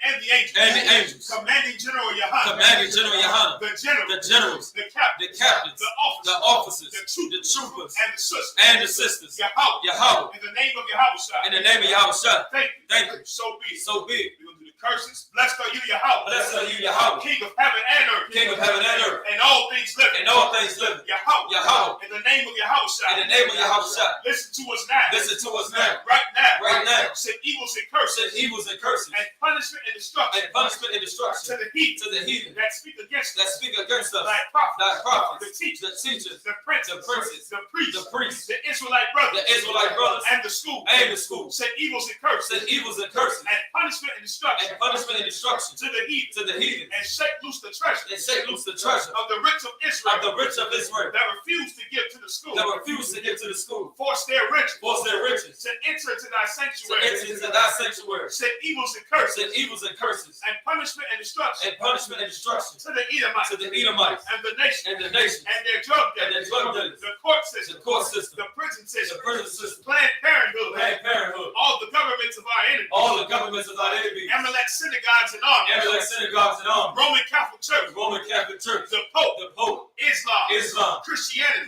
[SPEAKER 1] And the angels.
[SPEAKER 7] And the angels.
[SPEAKER 1] Commanding General Yahanna.
[SPEAKER 7] Commanding General Yahanna.
[SPEAKER 1] The generals.
[SPEAKER 7] The generals.
[SPEAKER 1] The captains.
[SPEAKER 7] The captains.
[SPEAKER 1] The officers.
[SPEAKER 7] The troopers.
[SPEAKER 1] And the sisters.
[SPEAKER 7] And the sisters.
[SPEAKER 1] Yahweh. In the name of Yahweh Shah.
[SPEAKER 7] In the name of Yahweh Shah.
[SPEAKER 1] Thank you. So be it.
[SPEAKER 7] So be it.
[SPEAKER 1] We're going to do the curses. Blessed are you, Yahweh.
[SPEAKER 7] Blessed are you, Yahweh.
[SPEAKER 1] King of heaven and earth.
[SPEAKER 7] King of heaven and earth.
[SPEAKER 1] And all things living.
[SPEAKER 7] And all things living.
[SPEAKER 1] Yahweh.
[SPEAKER 7] Yahweh.
[SPEAKER 1] In the name of Yahweh Shah.
[SPEAKER 7] In the name of Yahweh Shah.
[SPEAKER 1] Listen to us now.
[SPEAKER 7] Listen to us now.
[SPEAKER 1] Right now.
[SPEAKER 7] Right now.
[SPEAKER 1] Send evils and curses.
[SPEAKER 7] Send evils and curses.
[SPEAKER 1] And punishment and destruction.
[SPEAKER 7] And punishment and destruction.
[SPEAKER 1] To the heathen.
[SPEAKER 7] To the heathen.
[SPEAKER 1] That speak against us.
[SPEAKER 7] That speak against us.
[SPEAKER 1] Thy prophets.
[SPEAKER 7] Thy prophets.
[SPEAKER 1] The teachers.
[SPEAKER 7] The teachers.
[SPEAKER 1] The princes.
[SPEAKER 7] The princes.
[SPEAKER 1] The priests.
[SPEAKER 7] The priests.
[SPEAKER 1] The Israelite brothers.
[SPEAKER 7] The Israelite brothers.
[SPEAKER 1] And the school.
[SPEAKER 7] And the school.
[SPEAKER 1] Send evils and curses.
[SPEAKER 7] Send evils and curses.
[SPEAKER 1] And punishment and destruction.
[SPEAKER 7] And punishment and destruction.
[SPEAKER 1] To the heathen.
[SPEAKER 7] To the heathen.
[SPEAKER 1] And shake loose the treasure.
[SPEAKER 7] And shake loose the treasure.
[SPEAKER 1] Of the rich of Israel.
[SPEAKER 7] Of the rich of Israel.
[SPEAKER 1] That refuse to give to the school.
[SPEAKER 7] That refuse to give to the school.
[SPEAKER 1] Force their riches.
[SPEAKER 7] Force their riches.
[SPEAKER 1] To enter into thy
[SPEAKER 7] To
[SPEAKER 1] sanctuary.
[SPEAKER 7] enter into thy sanctuary.
[SPEAKER 1] Send evils and curses.
[SPEAKER 7] Send evils and curses.
[SPEAKER 1] And punishment and destruction.
[SPEAKER 7] And punishment and destruction.
[SPEAKER 1] To the Edomites.
[SPEAKER 7] To the Edomites.
[SPEAKER 1] And the nation.
[SPEAKER 7] And the nations.
[SPEAKER 1] And their drug
[SPEAKER 7] And
[SPEAKER 1] dealers.
[SPEAKER 7] their drug dealers.
[SPEAKER 1] The court system.
[SPEAKER 7] The court system.
[SPEAKER 1] The prison system.
[SPEAKER 7] The prison system.
[SPEAKER 1] Planned Parenthood.
[SPEAKER 7] Planned Parenthood.
[SPEAKER 1] All the governments of our enemies.
[SPEAKER 7] All the governments of our enemies.
[SPEAKER 1] Amalek synagogues and armies.
[SPEAKER 7] Amalek synagogues and armies.
[SPEAKER 1] Roman Catholic Church.
[SPEAKER 7] Roman Catholic Church.
[SPEAKER 1] The Pope.
[SPEAKER 7] The Pope.
[SPEAKER 1] Islam.
[SPEAKER 7] Christianity.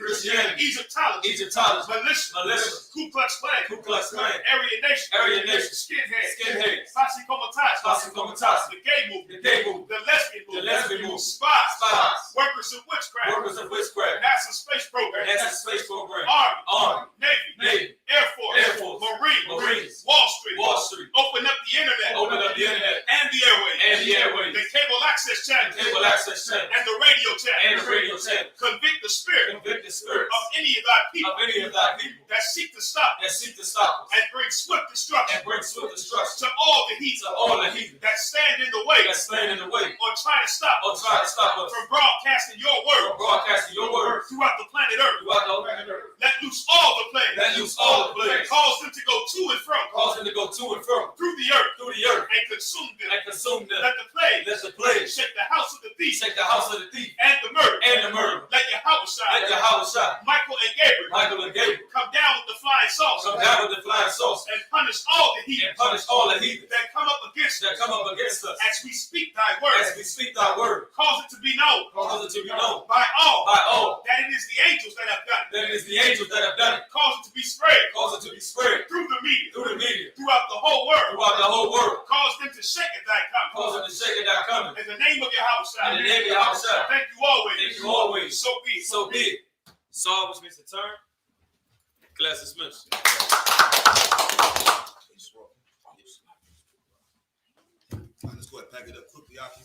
[SPEAKER 1] Egyptology.
[SPEAKER 7] Militia.
[SPEAKER 1] Ku Klux Klan.
[SPEAKER 7] Ku Klux Klan.
[SPEAKER 1] Aryan Nation. Skinheads. Posse Comitatus. The gay movement. The lesbian movement. Spies. Workers of witchcraft. NASA space program. Army. Navy. Air Force. Marines. Wall Street. Open up the internet. And the airways. The cable access channel. And the radio channel. Convict the spirit. Of any of thy people. That seek to stop. And bring swift destruction. To all the heathen. That stand in the way. Or try to stop us. From broadcasting your word. Throughout the planet Earth. Let loose all the plagues. And cause them to go to and from. Through the earth. And consume them. Let the plague. Shake the house of the thief. And the murder. Let Yahweh Shah. Michael and Gabriel. Come down with the flying sauce. And punish all the heathen. That come up against us. As we speak thy word. Cause it to be known. By all. That it is the angels that have done it. Cause it to be spread. Through the media. Throughout the whole world. Cause them to shake at thy coming. In the name of Yahweh Shah. Thank you always. So be it.
[SPEAKER 7] Saw, which means to turn. Class dismissed.
[SPEAKER 4] Let's go ahead and pack it up quickly, Aki.